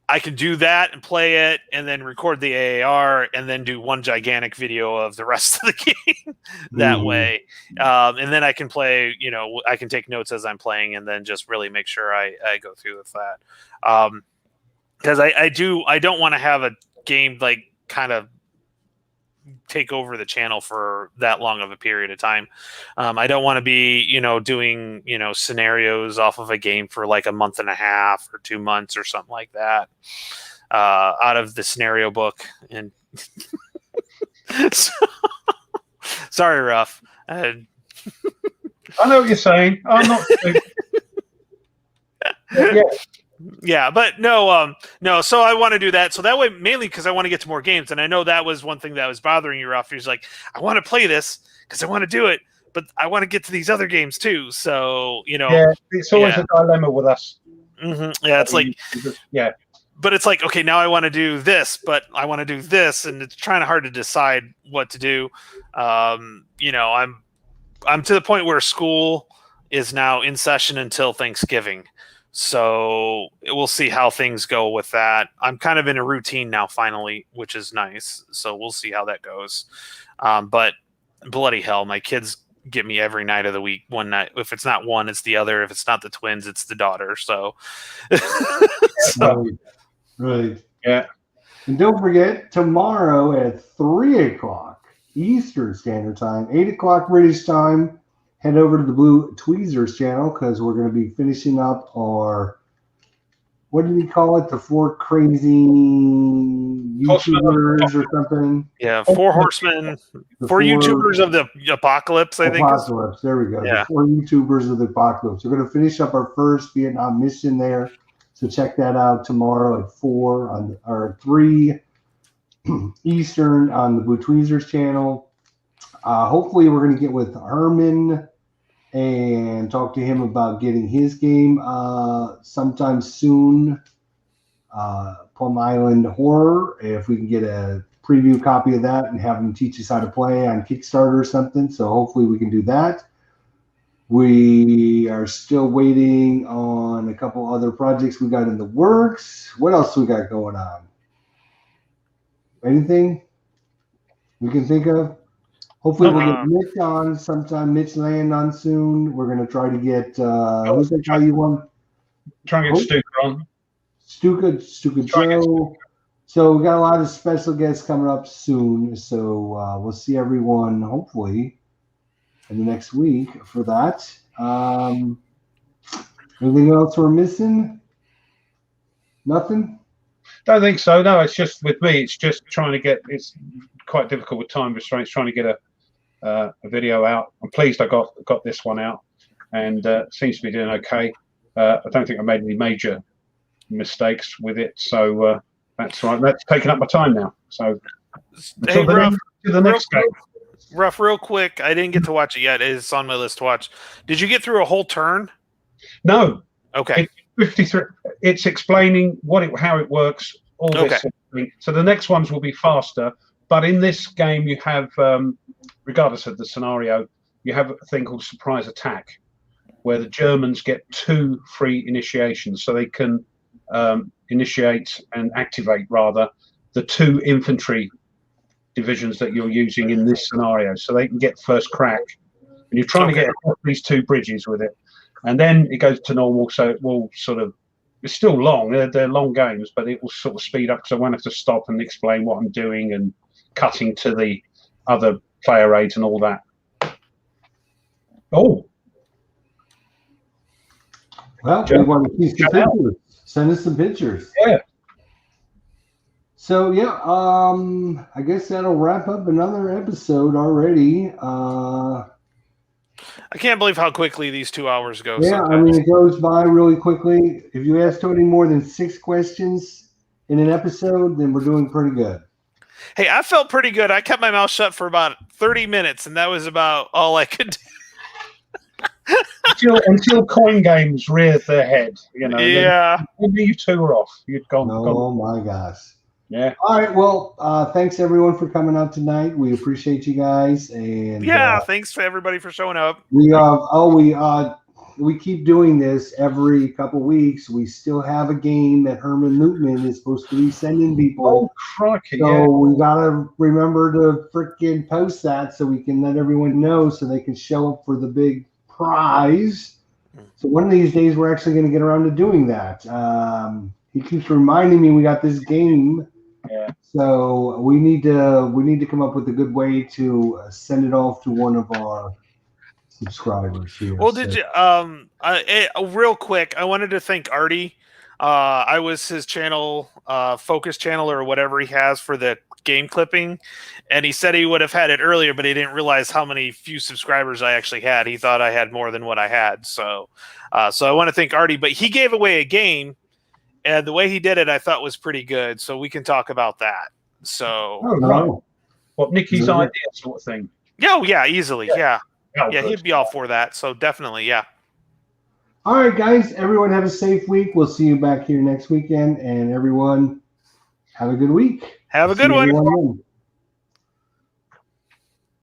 I can do that and play it and then record the AAR and then do one gigantic video of the rest of the game that way. And then I can play, I can take notes as I'm playing and then just really make sure I go through with that. Because I don't want to have a game like kind of take over the channel for that long of a period of time. I don't want to be, doing, scenarios off of a game for like a month and a half or 2 months or something like that, out of the scenario book. And sorry, Ruff. I know what you're saying. I'm not. Yeah, but no. So I want to do that. So that way, mainly because I want to get to more games, and I know that was one thing that was bothering you, Ruff. He's like, I want to play this because I want to do it, but I want to get to these other games too. So yeah, it's always a dilemma with us. Mm-hmm. Yeah, it's like but it's like, okay, now I want to do this, but I want to do this, and it's trying hard to decide what to do. I'm to the point where school is now in session until Thanksgiving. So we'll see how things go with that. I'm kind of in a routine now, finally, which is nice. So we'll see how that goes. But bloody hell, my kids get me every night of the week. One night, if it's not one, it's the other. If it's not the twins, it's the daughter. So, Right. Yeah. And don't forget, tomorrow at 3:00, Eastern Standard Time, 8 o'clock British time. Head over to the Blue Tweezers channel because we're going to be finishing up our, what did he call it? The 4 crazy YouTubers or something? Yeah, 4 horsemen, The 4 YouTubers of the apocalypse, I think. Apocalypse. There we go. Yeah. The 4 YouTubers of the apocalypse. We're going to finish up our first Vietnam mission there. So check that out tomorrow at 4 on or 3 Eastern on the Blue Tweezers channel. Hopefully we're going to get with Herman and talk to him about getting his game sometime soon. Plum Island Horror, if we can get a preview copy of that and have him teach us how to play on Kickstarter or something. So hopefully we can do that. We are still waiting on a couple other projects we got in the works. What else we got going on? Anything we can think of? Hopefully we'll get Mitch on sometime. Mitch land on soon. We're going to try to get, who's that guy you want? Try and get Stuka on. Stuka Joe. So we got a lot of special guests coming up soon. So we'll see everyone hopefully in the next week for that. Anything else we're missing? Nothing? Don't think so. No, it's just with me. It's just trying to get. It's quite difficult with time restraints. Trying to get a video out. I'm pleased I got this one out, and seems to be doing okay. I don't think I made any major mistakes with it, so that's right. That's taking up my time now. So hey, Ruff, the next game. Ruff, real quick. I didn't get to watch it yet. It's on my list to watch. Did you get through a whole turn? No. Okay. It's 53. It's explaining how it works. All this. Okay. Sort of thing. So the next ones will be faster. But in this game, you have, regardless of the scenario, you have a thing called surprise attack, where the Germans get 2 free initiations, so they can initiate and activate rather the 2 infantry divisions that you're using in this scenario, so they can get first crack. And you're trying to get across these 2 bridges with it, and then it goes to normal. So it will sort of, it's still long. They're long games, but it will sort of speed up because I won't have to stop and explain what I'm doing and cutting to the other player aids and all that. Oh. Well, we want to see some pictures. Send us some pictures. Yeah. So yeah, I guess that'll wrap up another episode already. I can't believe how quickly these 2 hours go. Yeah, sometimes. I mean, it goes by really quickly. If you ask Tony more than 6 questions in an episode, then we're doing pretty good. Hey, I felt pretty good. I kept my mouth shut for about 30 minutes, and that was about all I could do. until coin games reared their head, Yeah. Maybe you 2 were off. You'd gone. Oh my gosh. Yeah. All right. Well, thanks everyone for coming out tonight. We appreciate you guys, and Yeah, thanks to everybody for showing up. We keep doing this every couple weeks. We still have a game that Herman Lootman is supposed to be sending people. Oh, crikey, so we gotta remember to freaking post that so we can let everyone know so they can show up for the big prize. So one of these days we're actually going to get around to doing that. He keeps reminding me we got this game. Yeah. So we need to come up with a good way to send it off to one of our subscribers here. Well, did you? Real quick, I wanted to thank Artie. I was his channel, focus channel or whatever he has for the game clipping, and he said he would have had it earlier, but he didn't realize how many few subscribers I actually had. He thought I had more than what I had. So I want to thank Artie, but he gave away a game, and the way he did it, I thought was pretty good. So we can talk about that. So, right. What, Nikki's idea sort of thing? Yeah, easily. Yeah, good. he'd be all for that. So definitely, yeah. All right, guys, everyone have a safe week. We'll see you back here next weekend, and everyone have a good week. Have a good one.